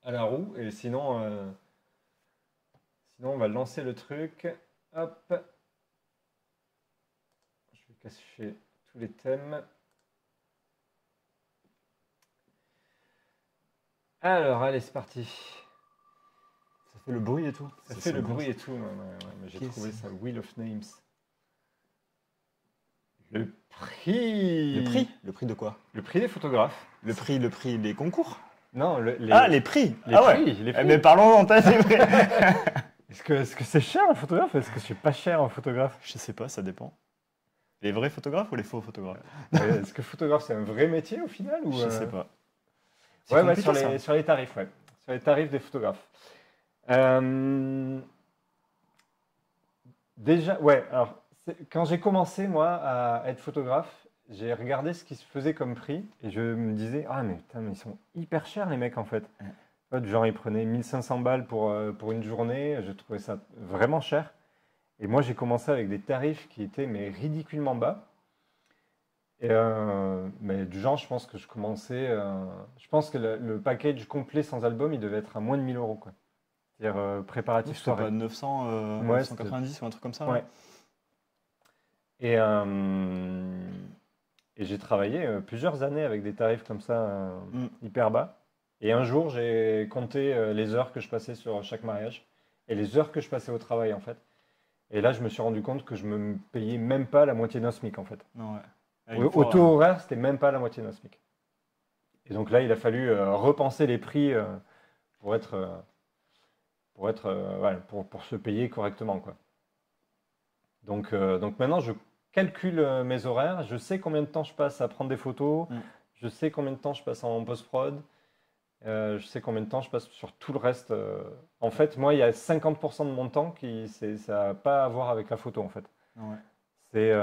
à la roue, et sinon on va lancer le truc. Hop. Je vais cacher tous les thèmes. Alors, allez, c'est parti. Ça fait le bruit et tout. Ça fait le bruit et tout. Ouais, mais j'ai trouvé ça Wheel of Names. Le prix. Le prix de quoi? Le prix des photographes. Le prix des concours? Non, les prix. Les Ah ouais. prix, les prix. Mais parlons-en, t'as c'est vrai. Est-ce que c'est cher un photographe? Est-ce que c'est pas cher un photographe? Je sais pas, ça dépend. Les vrais photographes ou les faux photographes? Est-ce que photographe c'est un vrai métier au final ou Je sais pas. Ouais, compliqué, sur les tarifs, ouais. Sur les tarifs des photographes. Déjà, ouais, alors quand j'ai commencé moi à être photographe, j'ai regardé ce qui se faisait comme prix et je me disais, ah mais putain, mais ils sont hyper chers les mecs en fait. Genre ils prenaient 1500 balles pour une journée, je trouvais ça vraiment cher. Et moi j'ai commencé avec des tarifs qui étaient mais ridiculement bas. Et mais du genre, je pense que je pense que le package complet sans album, il devait être à moins de 1000 euros, quoi. C'est-à-dire préparatif C'était soirée. pas 900, Ouais, 990 ou un truc comme ça? Ouais. Et, et j'ai travaillé plusieurs années avec des tarifs comme ça, hyper bas. Et un jour, j'ai compté les heures que je passais sur chaque mariage et les heures que je passais au travail, en fait. Et là, je me suis rendu compte que je me payais même pas la moitié d'un SMIC, en fait. Non, ouais. Au taux horaire, c'était même pas la moitié d'un SMIC. Et donc là, il a fallu repenser les prix pour se payer correctement, quoi. Donc maintenant, je calcule mes horaires, je sais combien de temps je passe à prendre des photos, je sais combien de temps je passe en post-prod, je sais combien de temps je passe sur tout le reste. En fait, moi, il y a 50% de mon temps ça n'a pas à voir avec la photo, en fait. Ouais. C'est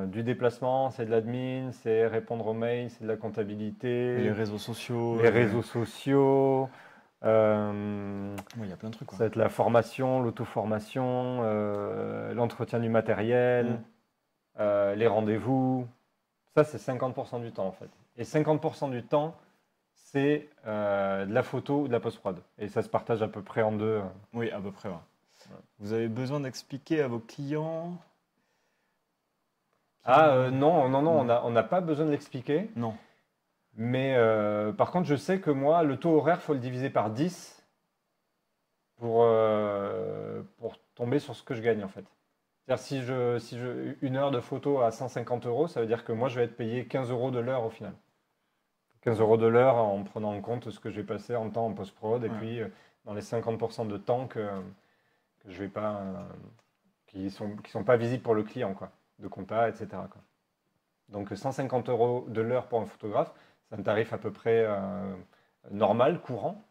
du déplacement, c'est de l'admin, c'est répondre aux mails, c'est de la comptabilité. Les réseaux sociaux. Les réseaux sociaux. Il y a plein de trucs, quoi. Ça va être la formation, l'auto-formation, l'entretien du matériel, les rendez-vous. Ça, c'est 50% du temps, en fait. Et 50% du temps, c'est de la photo ou de la post-prod. Et ça se partage à peu près en deux. Oui, à peu près, ouais. Vous avez besoin d'expliquer à vos clients... Non, on n'a pas besoin de l'expliquer. Non. Mais par contre, je sais que moi, le taux horaire, il faut le diviser par 10 pour tomber sur ce que je gagne, en fait. C'est-à-dire, si une heure de photo à 150 euros, ça veut dire que moi, je vais être payé 15 euros de l'heure au final. 15 euros de l'heure en prenant en compte ce que j'ai passé en temps en post-prod et puis dans les 50% de temps que je vais pas, qui sont pas visibles pour le client, quoi, de compta, etc., quoi. Donc 150 euros de l'heure pour un photographe, c'est un tarif à peu près normal, courant,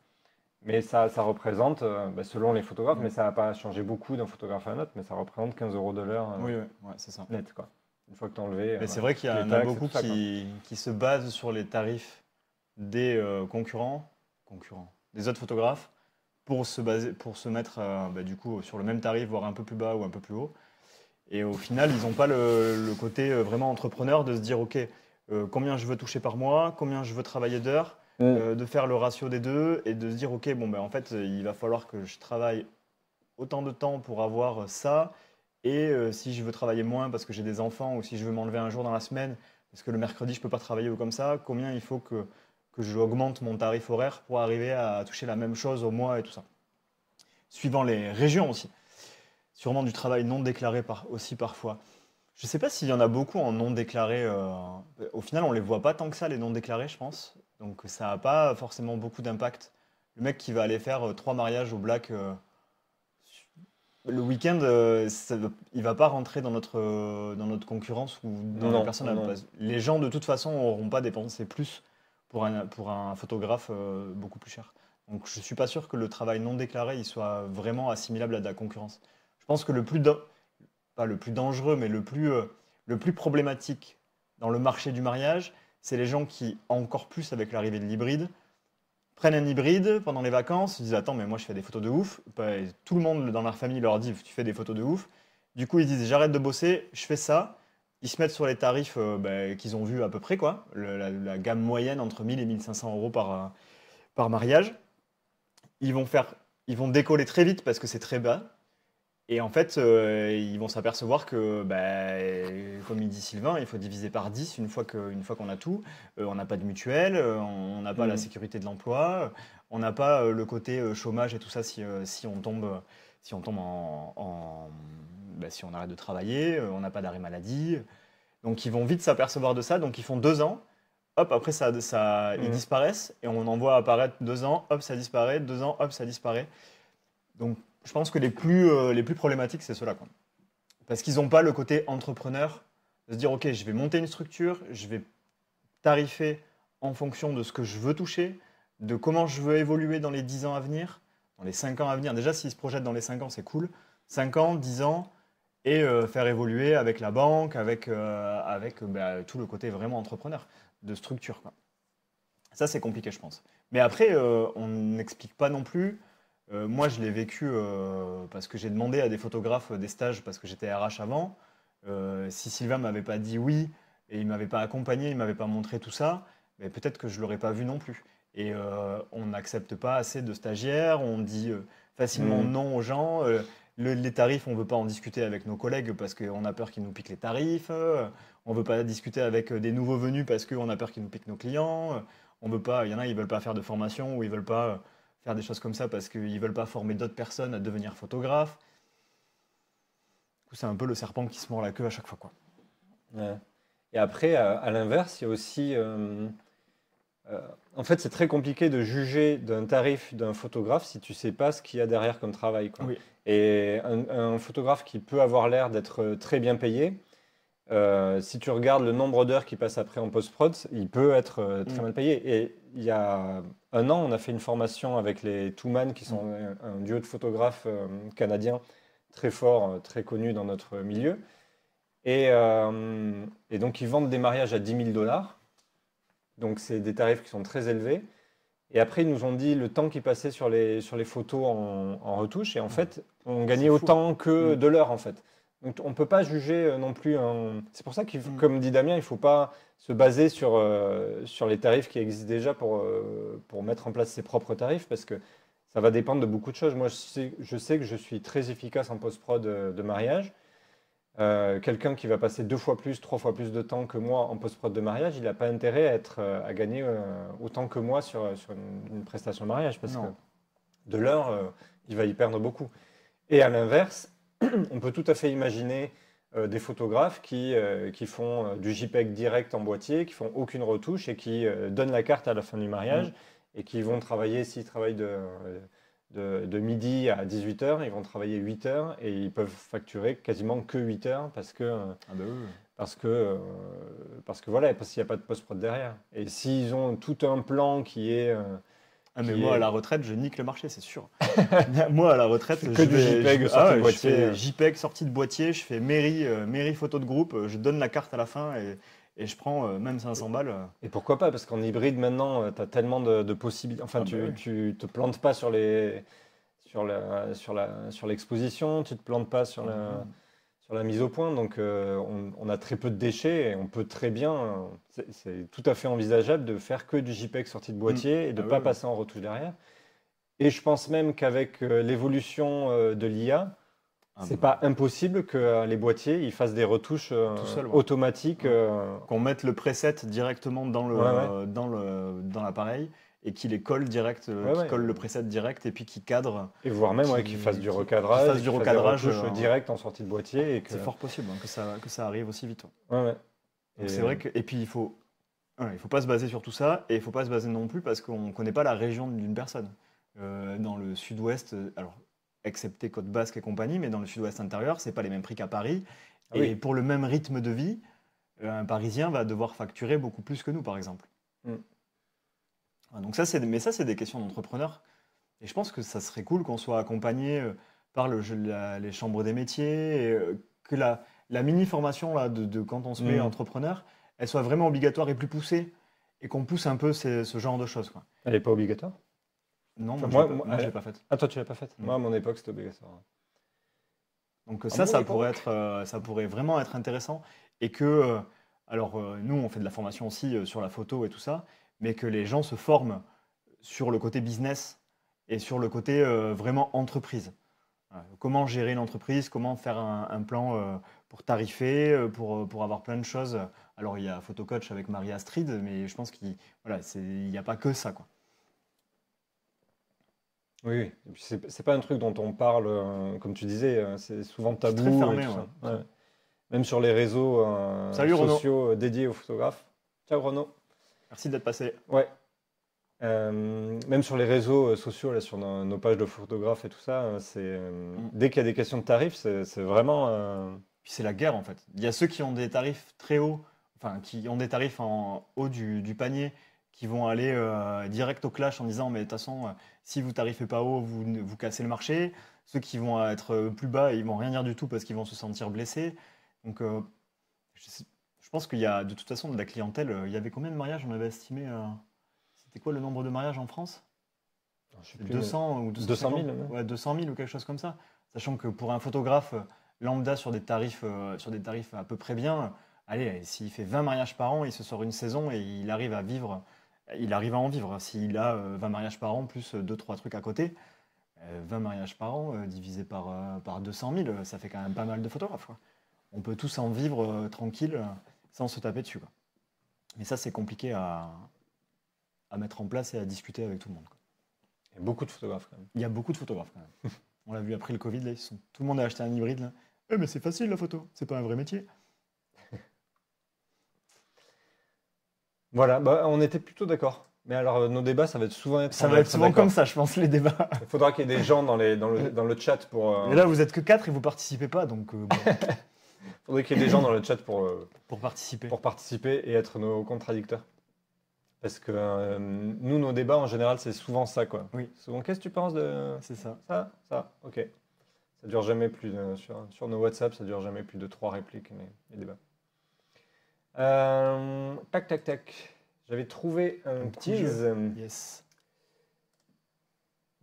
mais ça représente, selon les photographes, mais ça va pas changer beaucoup d'un photographe à un autre, mais ça représente 15 euros de l'heure Oui, c'est ça. net, quoi. Une fois que tu as enlevé. Mais c'est vrai qu'il y en a beaucoup qui se basent sur les tarifs des concurrents, des autres photographes, pour se mettre du coup sur le même tarif, voire un peu plus bas ou un peu plus haut. Et au final, ils n'ont pas le côté vraiment entrepreneur de se dire, OK, combien je veux toucher par mois, combien je veux travailler d'heures, de faire le ratio des deux et de se dire, OK, en fait, il va falloir que je travaille autant de temps pour avoir ça. Et si je veux travailler moins parce que j'ai des enfants ou si je veux m'enlever un jour dans la semaine, parce que le mercredi, je ne peux pas travailler ou comme ça, combien il faut que je augmente mon tarif horaire pour arriver à toucher la même chose au mois et tout ça. Suivant les régions aussi. Sûrement du travail non déclaré aussi parfois. Je ne sais pas s'il y en a beaucoup en non déclaré. Au final, on ne les voit pas tant que ça, les non déclarés, je pense. Donc ça n'a pas forcément beaucoup d'impact. Le mec qui va aller faire 3 mariages au black le week-end, il va pas rentrer dans notre concurrence ou dans la Non, personne. non. Les gens de toute façon n'auront pas dépensé plus pour un photographe beaucoup plus cher. Donc je suis pas sûr que le travail non déclaré il soit vraiment assimilable à de la concurrence. Je pense que pas le plus dangereux, mais le plus problématique dans le marché du mariage, c'est les gens qui, encore plus avec l'arrivée de l'hybride, prennent un hybride pendant les vacances, ils disent attends mais moi je fais des photos de ouf. Bah, et tout le monde dans leur famille leur dit tu fais des photos de ouf. Du coup ils disent j'arrête de bosser, je fais ça. Ils se mettent sur les tarifs qu'ils ont vus à peu près quoi, la gamme moyenne entre 1000 et 1500 euros par mariage. Ils vont faire, ils vont décoller très vite parce que c'est très bas. Et en fait, ils vont s'apercevoir que, comme il dit Sylvain, il faut diviser par 10 une fois qu'on a tout. On n'a pas de mutuelle, on n'a pas la sécurité de l'emploi, on n'a pas le côté chômage et tout ça si on tombe, si on arrête de travailler, on n'a pas d'arrêt maladie. Donc ils vont vite s'apercevoir de ça, donc ils font 2 ans. Hop, après ils disparaissent et on en voit apparaître 2 ans, hop, ça disparaît, 2 ans, hop, ça disparaît. Donc je pense que les plus problématiques, c'est ceux-là, quoi. Parce qu'ils n'ont pas le côté entrepreneur de se dire, OK, je vais monter une structure, je vais tarifer en fonction de ce que je veux toucher, de comment je veux évoluer dans les 10 ans à venir, dans les 5 ans à venir. Déjà, s'ils se projettent dans les 5 ans, c'est cool. 5 ans, 10 ans, et faire évoluer avec la banque, avec tout le côté vraiment entrepreneur, de structure, quoi. Ça, c'est compliqué, je pense. Mais après, on n'explique pas non plus. Moi, je l'ai vécu parce que j'ai demandé à des photographes des stages parce que j'étais RH avant. Si Sylvain m'avait pas dit oui et il m'avait pas accompagné, il m'avait pas montré tout ça, mais peut-être que je l'aurais pas vu non plus. Et on n'accepte pas assez de stagiaires, on dit facilement non aux gens. Les tarifs, on veut pas en discuter avec nos collègues parce qu'on a peur qu'ils nous piquent les tarifs. On veut pas discuter avec des nouveaux venus parce qu'on a peur qu'ils nous piquent nos clients. On veut pas, il y en a, ils veulent pas faire de formation ou ils veulent pas faire des choses comme ça parce qu'ils ne veulent pas former d'autres personnes à devenir photographes. Du coup, c'est un peu le serpent qui se mord la queue à chaque fois, quoi. Ouais. Et après, à l'inverse, il y a aussi... en fait, c'est très compliqué de juger d'un tarif d'un photographe si tu ne sais pas ce qu'il y a derrière comme travail, quoi. Oui. Et un photographe qui peut avoir l'air d'être très bien payé, si tu regardes le nombre d'heures qu'il passe après en post-prod, il peut être très mal payé. Et il y a 1 an, on a fait une formation avec les Two Man, qui sont un duo de photographes canadiens très forts, très connus dans notre milieu. Et donc, ils vendent des mariages à 10 000 $. Donc, c'est des tarifs qui sont très élevés. Et après, ils nous ont dit le temps qu'ils passaient sur les photos en retouche. Et en fait, on gagnait autant que de l'heure, en fait. Donc, on ne peut pas juger non plus. C'est pour ça que, comme dit Damien, il ne faut pas se baser sur les tarifs qui existent déjà pour mettre en place ses propres tarifs, parce que ça va dépendre de beaucoup de choses. Moi, je sais que je suis très efficace en post-prod de mariage. Quelqu'un qui va passer 2 fois plus, 3 fois plus de temps que moi en post-prod de mariage, il n'a pas intérêt à gagner autant que moi sur une prestation de mariage, parce que de l'heure, il va y perdre beaucoup. Et à l'inverse, on peut tout à fait imaginer des photographes qui font du JPEG direct en boîtier, qui font aucune retouche et qui donnent la carte à la fin du mariage et qui vont travailler, s'ils travaillent de midi à 18h, ils vont travailler 8 heures et ils peuvent facturer quasiment que 8 heures parce que voilà, parce qu'il n'y a pas de post-prod derrière. Et s'ils ont tout un plan qui est... moi, à la retraite, je nique le marché, c'est sûr. Moi, à la retraite, que du JPEG sorti de boîtier. Je fais JPEG sorti de boîtier, je fais mairie photo de groupe, je donne la carte à la fin et je prends même 500 balles. Et pourquoi pas? Parce qu'en hybride, maintenant, tu as tellement de possibilités. Enfin, tu te plantes pas sur l'exposition, tu te plantes pas sur la mise au point. Donc, on a très peu de déchets et on peut très bien. C'est tout à fait envisageable de faire que du JPEG sorti de boîtier et de ne pas passer en retouche derrière. Et je pense même qu'avec l'évolution de l'IA, c'est pas impossible que les boîtiers ils fassent des retouches automatiques. Qu'on mette le preset directement dans l'appareil et qu'il les colle direct, colle le preset direct et puis qu'il cadre. Et voire même qu'ils fassent du recadrage. Qu'ils fassent du recadrage direct en sortie de boîtier. C'est fort possible que ça arrive aussi vite. Ouais. Donc c'est vrai que, et puis il faut il ne faut pas se baser sur tout ça et il ne faut pas se baser non plus parce qu'on ne connaît pas la région d'une personne. Dans le sud-ouest, alors excepté Côte Basque et compagnie, mais dans le sud-ouest intérieur, c'est pas les mêmes prix qu'à Paris. Ah Et oui. pour le même rythme de vie, un Parisien va devoir facturer beaucoup plus que nous, par exemple. Mm. Donc ça, mais ça, c'est des questions d'entrepreneurs. Et je pense que ça serait cool qu'on soit accompagné par les chambres des métiers, et, que la mini-formation là, de quand on se met Mm. entrepreneur, elle soit vraiment obligatoire et plus poussée, et qu'on pousse un peu ce genre de choses, quoi. Elle n'est pas obligatoire? Non, Enfin, moi, je l'ai pas faite. Ah, toi, tu l'as pas faite? Mm. Moi, à mon époque, c'était obligatoire. Donc À ça, mon époque. ça pourrait vraiment être intéressant. Et que, alors nous, on fait de la formation aussi sur la photo et tout ça, mais que les gens se forment sur le côté business et sur le côté vraiment entreprise. Voilà. Comment gérer une entreprise, comment faire un plan pour tarifer, pour avoir plein de choses. Alors il y a PhotoCoach avec Marie Astrid, mais je pense qu'il voilà, il n'y a pas que ça, quoi. Oui, oui. Et puis, c'est pas un truc dont on parle, comme tu disais, c'est souvent C'est très tabou et fermé, tout ouais. ça. Ouais. Même sur les réseaux Salut Renaud, sociaux dédiés aux photographes. Ciao Renaud. merci d'être passé. Ouais. Même sur les réseaux sociaux, là, sur nos pages de photographes et tout ça, Mm. dès qu'il y a des questions de tarifs, c'est vraiment. Puis c'est la guerre en fait. Il y a ceux qui ont des tarifs très hauts, enfin qui ont des tarifs en haut du panier, qui vont aller direct au clash en disant mais de toute façon, si vous tarifez pas haut, vous cassez le marché. Ceux qui vont être plus bas, ils vont rien dire du tout parce qu'ils vont se sentir blessés. Donc je, sais- je pense qu'il y a de toute façon de la clientèle. Il y avait combien de mariages on avait estimé c'était quoi le nombre de mariages en France? Je sais C'est plus, mais 200 ou 200 000 250? même. Ouais, 200 000 ou quelque chose comme ça. Sachant que pour un photographe lambda sur des tarifs à peu près bien, allez, s'il fait 20 mariages par an, il se sort une saison et il arrive à vivre, il arrive à en vivre. S'il a 20 mariages par an plus deux trois trucs à côté, 20 mariages par an divisé par 200 000, ça fait quand même pas mal de photographes, quoi. On peut tous en vivre tranquille sans se taper dessus, quoi. Mais ça, c'est compliqué à mettre en place et à discuter avec tout le monde, quoi. Il y a beaucoup de photographes quand même. Il y a beaucoup de photographes quand même. On l'a vu après le Covid, là, tout le monde a acheté un hybride. Là. Mais c'est facile la photo, c'est pas un vrai métier. Voilà, bah, on était plutôt d'accord. Mais alors, nos débats, ça va être souvent être. Ça on va être être souvent d'accord. comme ça, je pense, les débats. Il faudra qu'il y ait des gens dans le chat pour. Et là, vous êtes que 4 et vous participez pas, donc bon, Faudrait qu'il y ait des gens dans le chat pour participer. pour participer et être nos contradicteurs. Parce que nous, nos débats, en général, c'est souvent ça, quoi. Oui. Souvent, qu'est-ce que tu penses de C'est ça. ça? Ok. Ça dure jamais plus sur nos WhatsApp, ça dure jamais plus de 3 répliques, les débats. Tac, tac, tac. J'avais trouvé un petit quiz, Yes.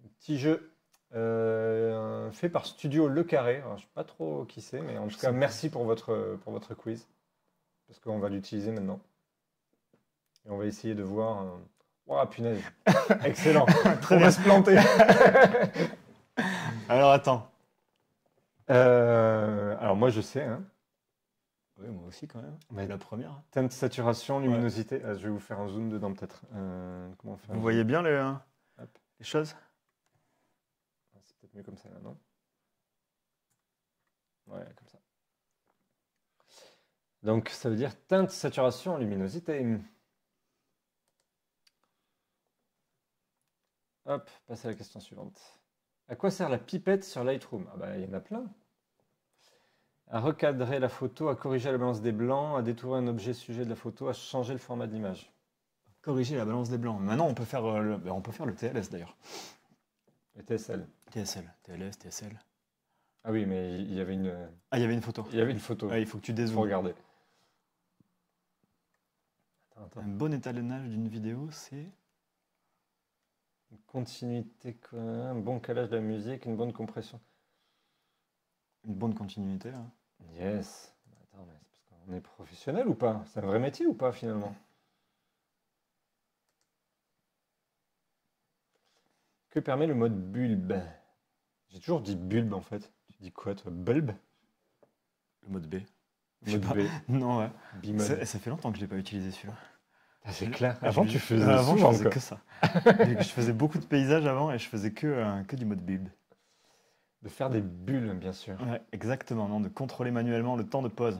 un petit jeu fait par Studio Le Carré. Alors, je ne sais pas trop qui c'est, mais en tout cas, merci pour votre quiz. Parce qu'on va l'utiliser maintenant. Et on va essayer de voir. Ouah, punaise. Excellent. Très On bien. va se planter. Alors attends. Alors, moi, je sais. Hein. Oui, moi aussi quand même. Mais- La première. Teinte, saturation, luminosité. Ah, je vais vous faire un zoom dedans, peut-être. Comment on fait un Vous zoom? voyez bien Hop. les choses? Ah, c'est peut-être mieux comme ça, là, non? Ouais, comme ça. Donc, ça veut dire teinte, saturation, luminosité. Hop, passez à la question suivante. À quoi sert la pipette sur Lightroom? Ah bah, il y en a plein. À recadrer la photo, à corriger la balance des blancs, à détourer un objet sujet de la photo, à changer le format de l'image. Corriger la balance des blancs. Maintenant, on peut faire on peut faire le TLS d'ailleurs. Et TSL. TSL, TLS, TSL. Ah oui, mais il y avait une Ah, il y avait une photo. photo. Ouais, il faut que tu Faut dézoomes. regarder. Attends. Un bon étalonnage d'une vidéo, c'est Une continuité, quoi, un bon calage de la musique, une bonne compression. une bonne continuité, là. Yes. Attends, mais c'est parce qu'on est professionnel ou pas? C'est un vrai métier ou pas finalement? Que permet le mode bulbe? J'ai toujours dit bulbe en fait. Tu dis quoi toi? Bulbe? Le mode B. Je sais Mode pas. B. Non, ouais. Bimode. Ça fait longtemps que je l'ai pas utilisé celui-là. Ah, c'est clair. Avant tu faisais Avant, je souvent, faisais quoi. que ça. Je faisais beaucoup de paysages avant et je faisais que du mode build. De faire des bulles bien sûr. Ouais, exactement, non, de contrôler manuellement le temps de pause.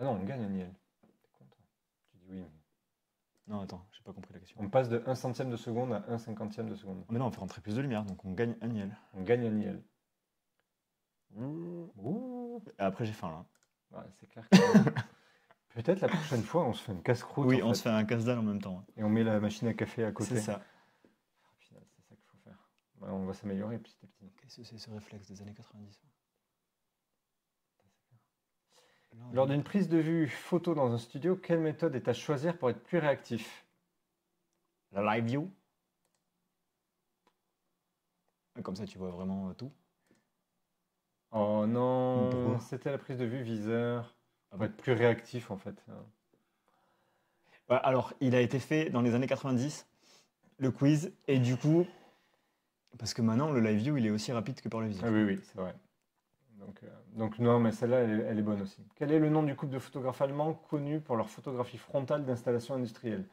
Ah non, on gagne un IL. T'es content. Tu dis oui. Non, attends, j'ai pas compris la question. On passe de 1 centième de seconde à 1 cinquantième de seconde. Mais non, on fait rentrer plus de lumière, donc on gagne un niel. On gagne un IL. Ouh. Et après, j'ai faim, là. Ouais, c'est clair que peut-être la prochaine fois, on se fait une casse-croûte. Oui, en on fait. se fait un casse-dalle en même temps. Et on met la machine à café à côté. C'est ça. Ah, putain, c'est ça qu'il faut faire. Ouais, on va s'améliorer petit à petit. Qu'est-ce que c'est ce réflexe des années 90? Lors d'une prise de vue photo dans un studio, quelle méthode est à choisir pour être plus réactif? La live view. Comme ça, tu vois vraiment tout. Oh non, Pourquoi? c'était la prise de vue viseur. Ah Pour bon être plus réactif en fait. Ouais, alors, il a été fait dans les années 90, le quiz, et du coup, parce que maintenant, le live view, il est aussi rapide que par le viseur. Ah oui, oui, c'est vrai. Donc non, mais celle-là, elle est bonne aussi. Quel est le nom du couple de photographes allemands connus pour leur photographie frontale d'installations industrielles?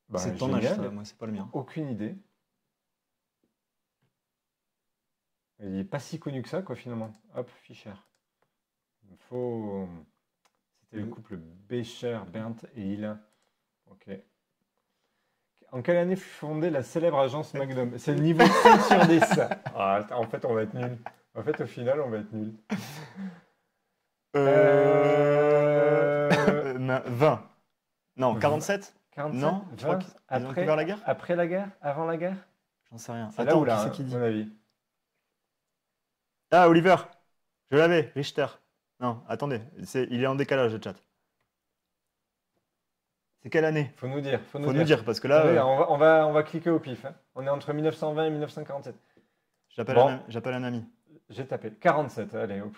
Bah, C'est ton âge, génial. ça, moi, c'est pas le mien. Aucune idée. Il n'est pas si connu que ça, quoi, finalement. Hop, Fischer. Il faut... C'était le couple Becher, Bernd et Hila. Ok. En quelle année fut fondée la célèbre agence Magnum? C'est le niveau 5 sur 10. Ah, en fait, on va être nul. En fait, au final, on va être nul. 20. Non, 47? 47, Non, je crois 20, qu'ils ont après, découvert la guerre? après la guerre? Avant la guerre? J'en sais rien. C'est là où Attends, là, qui c'est hein, qui dit? à mon avis. Ah, Oliver! Je l'avais, Richter. Non, attendez, il est en décalage, le chat. C'est quelle année? Faut nous dire. Faut nous dire, parce que là, Allez, on va cliquer au pif. Hein. On est entre 1920 et 1947. j'appelle Bon. j'appelle un ami. J'ai tapé. 47, allez, hop.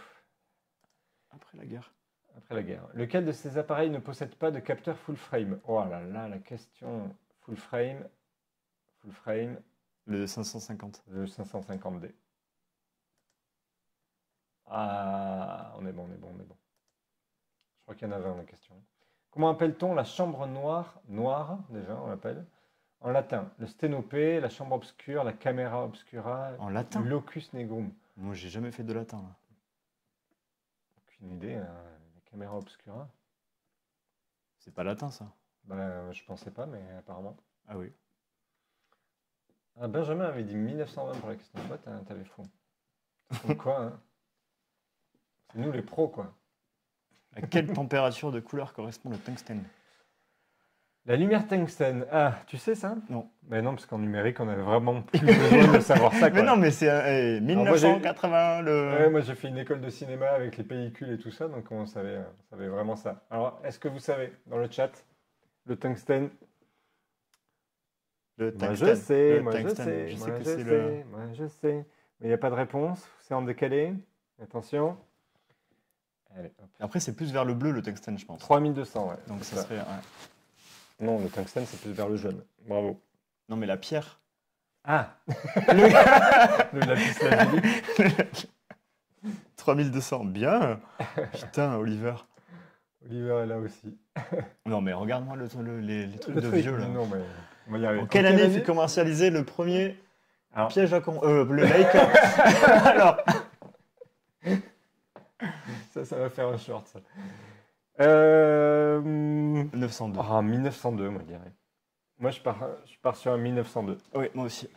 Après la guerre. Après la guerre. Lequel de ces appareils ne possède pas de capteur full frame? Oh là là, la question full frame. Full frame, Le 550. le 550D. Ah, on est bon. Je crois qu'il y en a 20 la question. Comment appelle-t-on la chambre noire? Noire, déjà, on l'appelle. En latin, le sténopée, la chambre obscure, la camera obscura, En latin? le locus negrum. Moi, j'ai jamais fait de latin, là. Aucune idée, hein, la caméra obscura. C'est pas latin, ça. Ben, je pensais pas, mais apparemment. Ah oui. Ah, Benjamin avait dit 1920 pour la question. Toi, t'avais faux. Comme quoi, hein. C'est nous les pros, quoi. À quelle température de couleur correspond le tungstène? La lumière tungstène. Ah, tu sais ça? Non. Ben non, parce qu'en numérique, on avait vraiment plus besoin de savoir ça, quoi. Mais non, mais c'est 1980, Ouais, moi, j'ai fait une école de cinéma avec les pellicules et tout ça, donc on savait vraiment ça. Alors, est-ce que vous savez, dans le chat, le tungstène? Le Moi, tungstène. je sais, Le moi, je tungstène. sais, Je sais moi, que je c'est sais, moi, je sais. Mais il n'y a pas de réponse, c'est en décalé. Attention. Allez, hop. Après, c'est plus vers le bleu, le tungstène, je pense. 3200, ouais. Donc c'est ça serait... ouais. Non, le tungstène, c'est plus vers le jaune. Bravo. Non, mais la pierre... Ah le lapis lazuli. 3200, bien. Putain, Oliver. Oliver est là aussi. Non, mais regarde-moi les trucs Le de truc, vieux, là. non, mais on va y arriver. En quelle année fut commercialisé le premier Alors, piège à con... le Leica. Alors, ça va faire un short, ça. 902. Ah, 1902, moi, je dirais. Moi, je pars sur un 1902. Oui, moi aussi.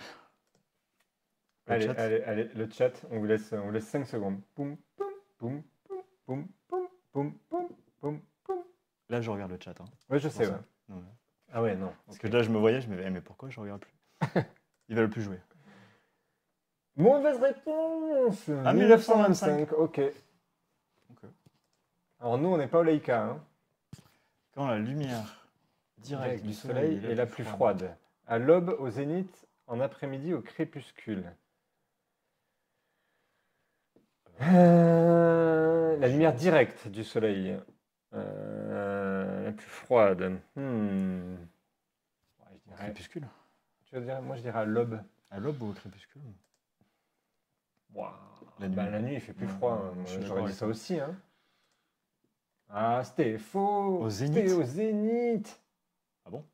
Le Allez, chat. allez, le chat, on vous laisse 5 secondes. Poum, poum, poum, poum, poum, poum, poum, poum, poum, poum. Là, je regarde le chat. Hein. Ouais, je sais, Pour ouais. ça. Non, ouais. Ah ouais, non. Parce que là, je me voyais, je me disais, mais pourquoi je regarde plus? Ils veulent plus jouer. Mauvaise réponse. Ah, 1925, ok. Ok. Alors nous, on n'est pas au Leica, hein. Quand la lumière directe Du soleil est la plus froide. À l'aube, au zénith, en après-midi, au crépuscule. La lumière directe du soleil. La plus froide. Ouais, je Au dirais, crépuscule. tu veux dire, moi, je dirais à l'aube. À l'aube ou au crépuscule? Ouah, La nuit. bah, la nuit, il fait plus froid. Hein. Je suis Moi, d'accord j'aurais dit avec ça toi. aussi. Hein. Ah, c'était faux. Au zénith. C'était au zénith. Ah bon?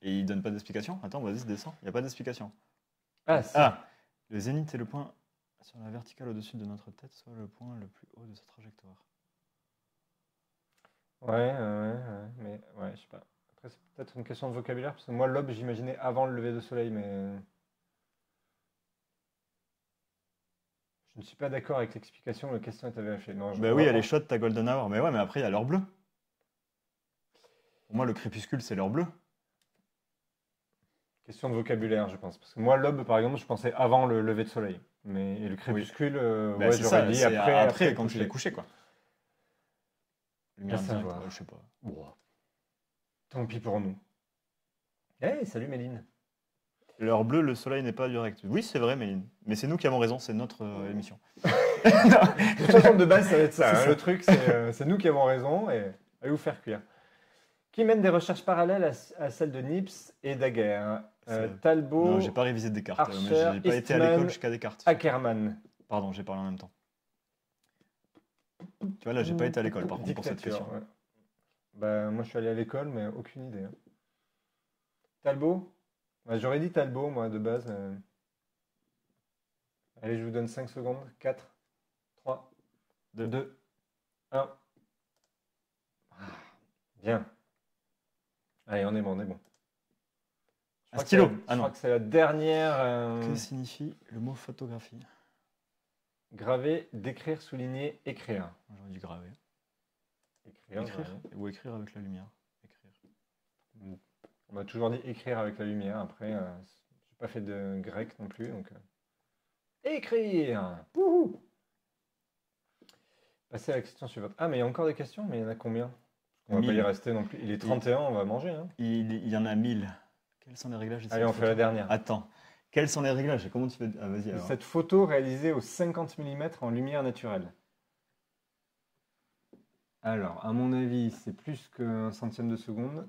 Et il donne pas d'explication? Attends, vas-y, descends. Il n'y a pas d'explication. Ah, si. Ah! Le zénith est le point sur la verticale au-dessus de notre tête, soit le point le plus haut de sa trajectoire. Mais ouais, je sais pas. Après, c'est peut-être une question de vocabulaire, parce que moi, l'aube, j'imaginais avant le lever de soleil, mais je ne suis pas d'accord avec l'explication, la question est à vérifier. Non, Ben oui, elle est chaude ta Golden Hour. Mais ouais, mais après, il y a l'heure bleue. Pour moi, le crépuscule, c'est l'heure bleue. Question de vocabulaire, je pense. Parce que moi, l'aube, par exemple, je pensais avant le lever de soleil. Et le Oui. crépuscule, Ben ouais, c'est j'aurais ça, dit c'est après le quand il est coucher. couché, quoi. À Lumière directe, savoir. je sais pas. Bon, tant pis pour nous. Hey, salut Méline. L'heure bleue, le soleil n'est pas direct. Oui, c'est vrai, Méline. Mais c'est nous qui avons raison, c'est notre émission. De toute façon, de base, ça va être ça. C'est Hein. ça. Le truc, c'est nous qui avons raison et allez vous faire cuire. Qui mène des recherches parallèles à celles de Nips et Daguerre. C'est- Talbot, Non, j'ai pas révisé Descartes. Mais Archer, j'ai pas été à Eastman, l'école jusqu'à Descartes. Ackermann. Pardon, j'ai parlé en même temps. Tu vois, là, j'ai pas été à l'école, par contre, pour cette Dictature, question. ouais. Bah, moi, je suis allé à l'école, mais aucune idée. Hein. Talbot? Bah, j'aurais dit Talbot, moi, de base. Allez, je vous donne 5 secondes. 4, 3, Deux. 2, 1. Bien. Allez, on est bon, on est bon. Je Un crois que stylo. c'est la- Ah je non. crois que c'est la dernière Que signifie le mot photographie? graver, décrire, souligner, écrire. J'aurais dû graver. Écrire, Écrire ouais. ou écrire avec la lumière. Écrire. On m'a toujours dit écrire avec la lumière. Après, j'ai pas fait de grec non plus, donc écrire. Wouhou. Passer à la question suivante. Ah, mais il y a encore des questions, mais il y en a combien? On va pas y 1000. rester non plus. Il est 31, on va manger. Hein. Il y en a 1000. Quels sont les réglages de Allez, cette on fait photo? la dernière. Attends. Quels sont les réglages? Et comment tu fais? Ah, vas-y alors. Cette photo réalisée au 50 mm en lumière naturelle. Alors, à mon avis, c'est plus qu'un centième de seconde.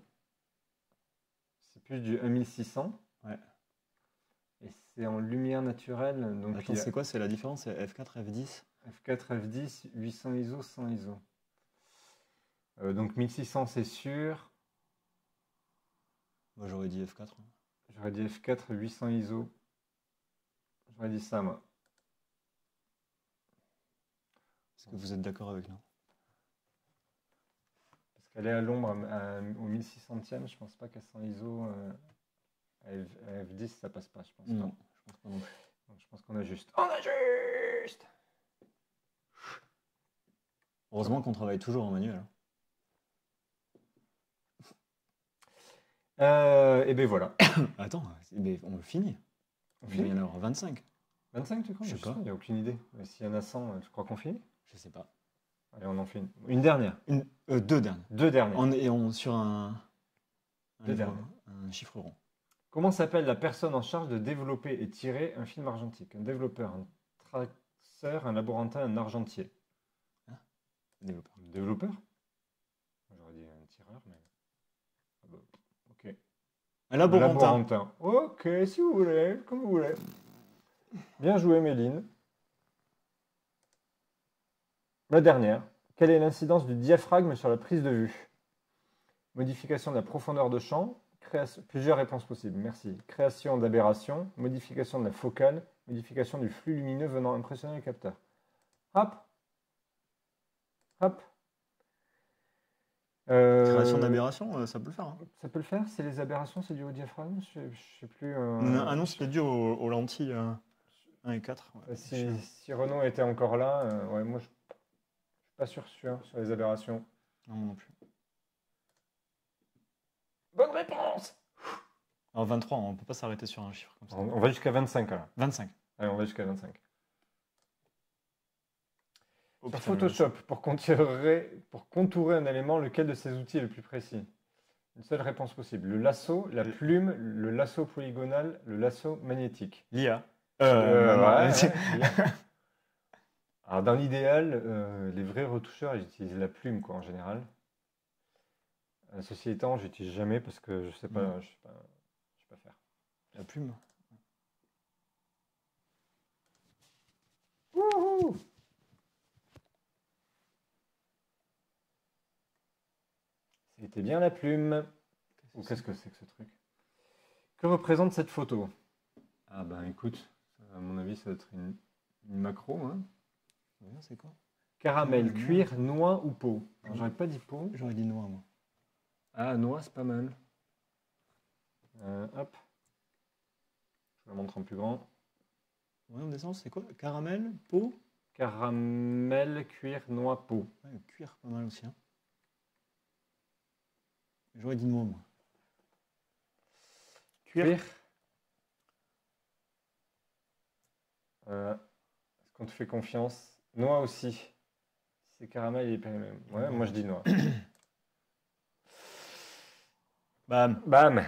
C'est plus du 1600. Ouais. Et c'est en lumière naturelle. Donc Attends, il y a c'est quoi? C'est la différence? C'est F4, F10? F4, F10, 800 ISO, 100 ISO. Donc 1600, c'est sûr. Moi, j'aurais dit F4. J'aurais dit F4, 800 ISO. J'aurais dit ça, moi. Est-ce que vous êtes d'accord avec nous? Parce qu'elle est à l'ombre au 1600e, je pense pas qu'à 100 ISO. À F10, ça passe pas, je pense. Non, pas. je pense pas non plus. Donc, je pense qu'on a juste. On a juste. Heureusement qu'on travaille toujours en manuel. Et ben voilà. Attends, mais on le finit. On Il va y finit en avoir 25. 25, tu crois? Je sais pas. Il n'y a aucune idée. Mais s'il y en a 100, tu crois qu'on finit? Je sais pas. Allez, on en fait une dernière. Deux dernières. Deux dernières. Et on sur un Deux livre- dernières. un chiffre rond. Comment s'appelle la personne en charge de développer et tirer un film argentique? Un développeur, un traceur, un laborantin, un argentier. Développeur. Un développeur? J'aurais dit un tireur, mais. Ah bah, ok. Un laborantin. Laborantin. Ok, si vous voulez, comme vous voulez. Bien joué, Méline. La dernière. Quelle est l'incidence du diaphragme sur la prise de vue? Modification de la profondeur de champ. Plusieurs réponses possibles, merci. Création d'aberration, modification de la focale, modification du flux lumineux venant impressionner le capteur. Hop. Hop. Création d'aberration, ça peut le faire. Hein. Ça peut le faire? C'est les aberrations, c'est dû au diaphragme? Je sais plus. Ah non, c'était dû aux lentilles 1 et 4. Ouais. Si Renaud était encore là, ouais, moi je suis pas sûr sur les aberrations. Non, moi non plus. Bonne réponse! Alors 23, on peut pas s'arrêter sur un chiffre comme ça. On va jusqu'à 25 là. 25. Allez, on va jusqu'à 25. Oh, Sur putain, Photoshop, pour contourer un élément, lequel de ces outils est le plus précis? Une seule réponse possible. Le lasso, la plume, le lasso polygonal, le lasso magnétique. L'IA. Ouais, bien. Alors, dans l'idéal, les vrais retoucheurs, ils utilisent la plume, quoi, en général. Ceci étant, j'utilise jamais parce que je sais pas, je sais pas faire. La plume. Wouhou! C'était bien la plume. Ou qu'est-ce que c'est que ce truc? Que représente cette photo? Ah ben écoute, à mon avis, ça doit être une macro. Hein. C'est quoi? Caramel, cuir, noix ou peau. Alors, j'aurais pas dit peau. J'aurais dit noix, moi. Ah, noix, c'est pas mal. Hop. Je la montre en plus grand. Ouais, on descend, c'est quoi? Caramel, peau? Caramel, cuir, noix, peau. Ouais, cuir, pas mal aussi. Hein. J'aurais dit noix, moi. Cuir. Est-ce qu'on te fait confiance? Noix aussi. Si c'est caramel, il est pas le même. Ouais, moi je dis noix. Bam. Bam.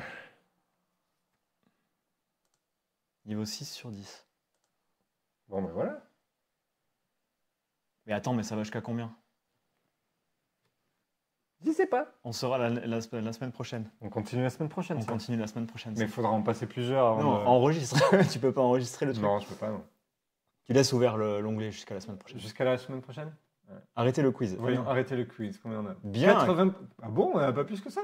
Niveau 6 sur 10. Bon, ben voilà. Mais attends, mais ça va jusqu'à combien? Je sais pas. On saura la semaine prochaine. On continue la semaine prochaine. On ça. continue la semaine prochaine. Mais il faudra en passer plusieurs avant Non, de... enregistre. Tu peux pas enregistrer le truc. Non, je peux pas, non. Tu laisses ouvert l'onglet jusqu'à la semaine prochaine. Jusqu'à la semaine prochaine? Arrêtez le quiz. Voyons, arrêtez le quiz. Combien on a? Bien. 80... Ah bon, on a pas plus que ça?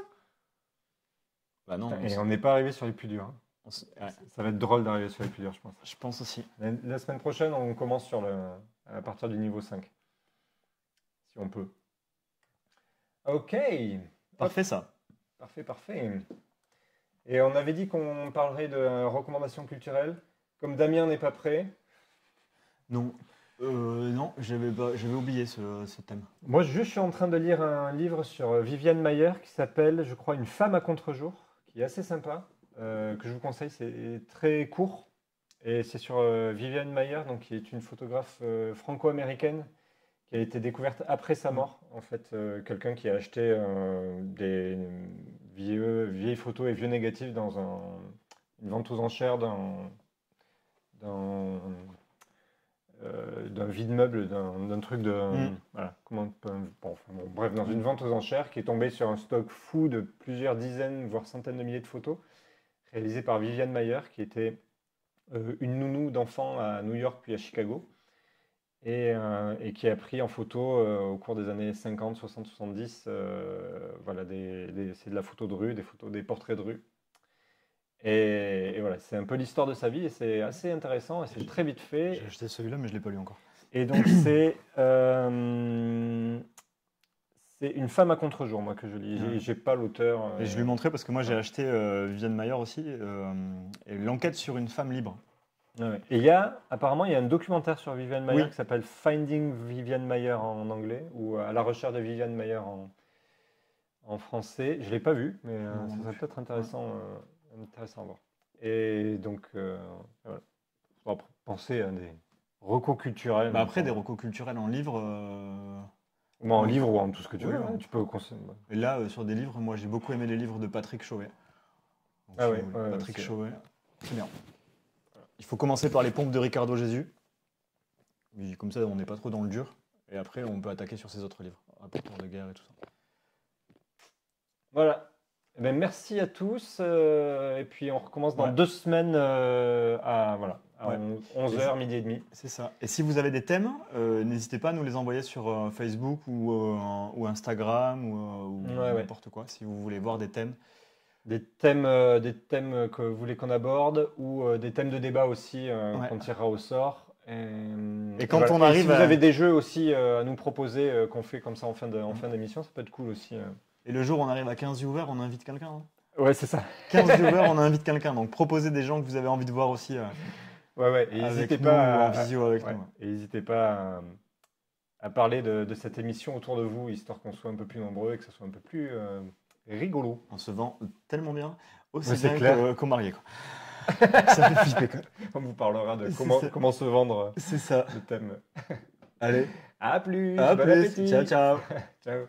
Bah non. Et on n'est pas arrivé sur les plus durs. Hein. Ouais, Ça va être drôle d'arriver sur les plus durs, je pense. je pense aussi. La semaine prochaine, on commence sur à partir du niveau 5. Si on peut. Ok. Parfait, ça. Parfait, parfait. Et on avait dit qu'on parlerait de recommandations culturelles. Comme Damien n'est pas prêt. Non. Non, j'avais oublié ce thème. Moi, je suis en train de lire un livre sur Viviane Mayer qui s'appelle, je crois, Une femme à contre-jour, qui est assez sympa, que je vous conseille. C'est très court. Et c'est sur Viviane Mayer, donc, qui est une photographe franco-américaine qui a été découverte après sa mort. En fait, quelqu'un qui a acheté des vieilles photos et vieux négatifs dans une vente aux enchères d'un vide-meuble, d'un truc de... Voilà, bref, dans une vente aux enchères qui est tombée sur un stock fou de plusieurs dizaines, voire centaines de milliers de photos, réalisées par Viviane Mayer, qui était une nounou d'enfant à New York puis à Chicago, et qui a pris en photo au cours des années 50, 60, 70, voilà, c'est de la photo de rue, des portraits de rue. Et voilà, c'est un peu l'histoire de sa vie et c'est assez intéressant et c'est très vite fait. J'ai acheté celui-là, mais je ne l'ai pas lu encore. Et donc, c'est Une femme à contre-jour, moi, que je lis. J'ai pas l'auteur. Et je lui montrais parce que moi, j'ai acheté Viviane Mayer aussi, et l'enquête sur une femme libre. Ouais. Et apparemment, il y a un documentaire sur Viviane Mayer qui s'appelle Finding Viviane Mayer en anglais ou À la recherche de Viviane Mayer en français. Je ne l'ai pas vu, mais ça serait peut-être intéressant à voir. Et donc, voilà. On va penser à des recos culturels. Bah après, des recos culturels en livre. En livre ou en tout ce que tu veux. Ouais. Tu peux Et là, sur des livres, moi, j'ai beaucoup aimé les livres de Patrick Chauvet. Donc, Patrick Chauvet, c'est bien. Il faut commencer par les pompes de Ricardo Jésus. Comme ça, on n'est pas trop dans le dur. Et après, on peut attaquer sur ses autres livres. Rapporteur de guerre et tout ça. Voilà. Eh bien, merci à tous. Et puis, on recommence dans 2 semaines à 11h, midi et demi. C'est ça. Et si vous avez des thèmes, n'hésitez pas à nous les envoyer sur Facebook ou Instagram ou n'importe quoi. Si vous voulez voir des thèmes. Des thèmes que vous voulez qu'on aborde ou des thèmes de débat aussi qu'on tirera au sort. Et quand on arrive si vous avez des jeux aussi à nous proposer qu'on fait comme ça en fin d'émission, ça peut être cool aussi. Et le jour où on arrive à 15 viewers, on invite quelqu'un. Hein. Ouais, c'est ça. 15 viewers, on invite quelqu'un. Donc proposez des gens que vous avez envie de voir aussi. Et n'hésitez pas en visio avec nous. Et n'hésitez pas à parler de cette émission autour de vous, histoire qu'on soit un peu plus nombreux et que ça soit un peu plus rigolo. On se vend tellement bien, aussi c'est bien qu'au marié. Ça fait flipper. Quoi. On vous parlera de comment se vendre. C'est ça. Le thème. Allez. À plus. À Bon plus. appétit. Ciao, ciao. Ciao.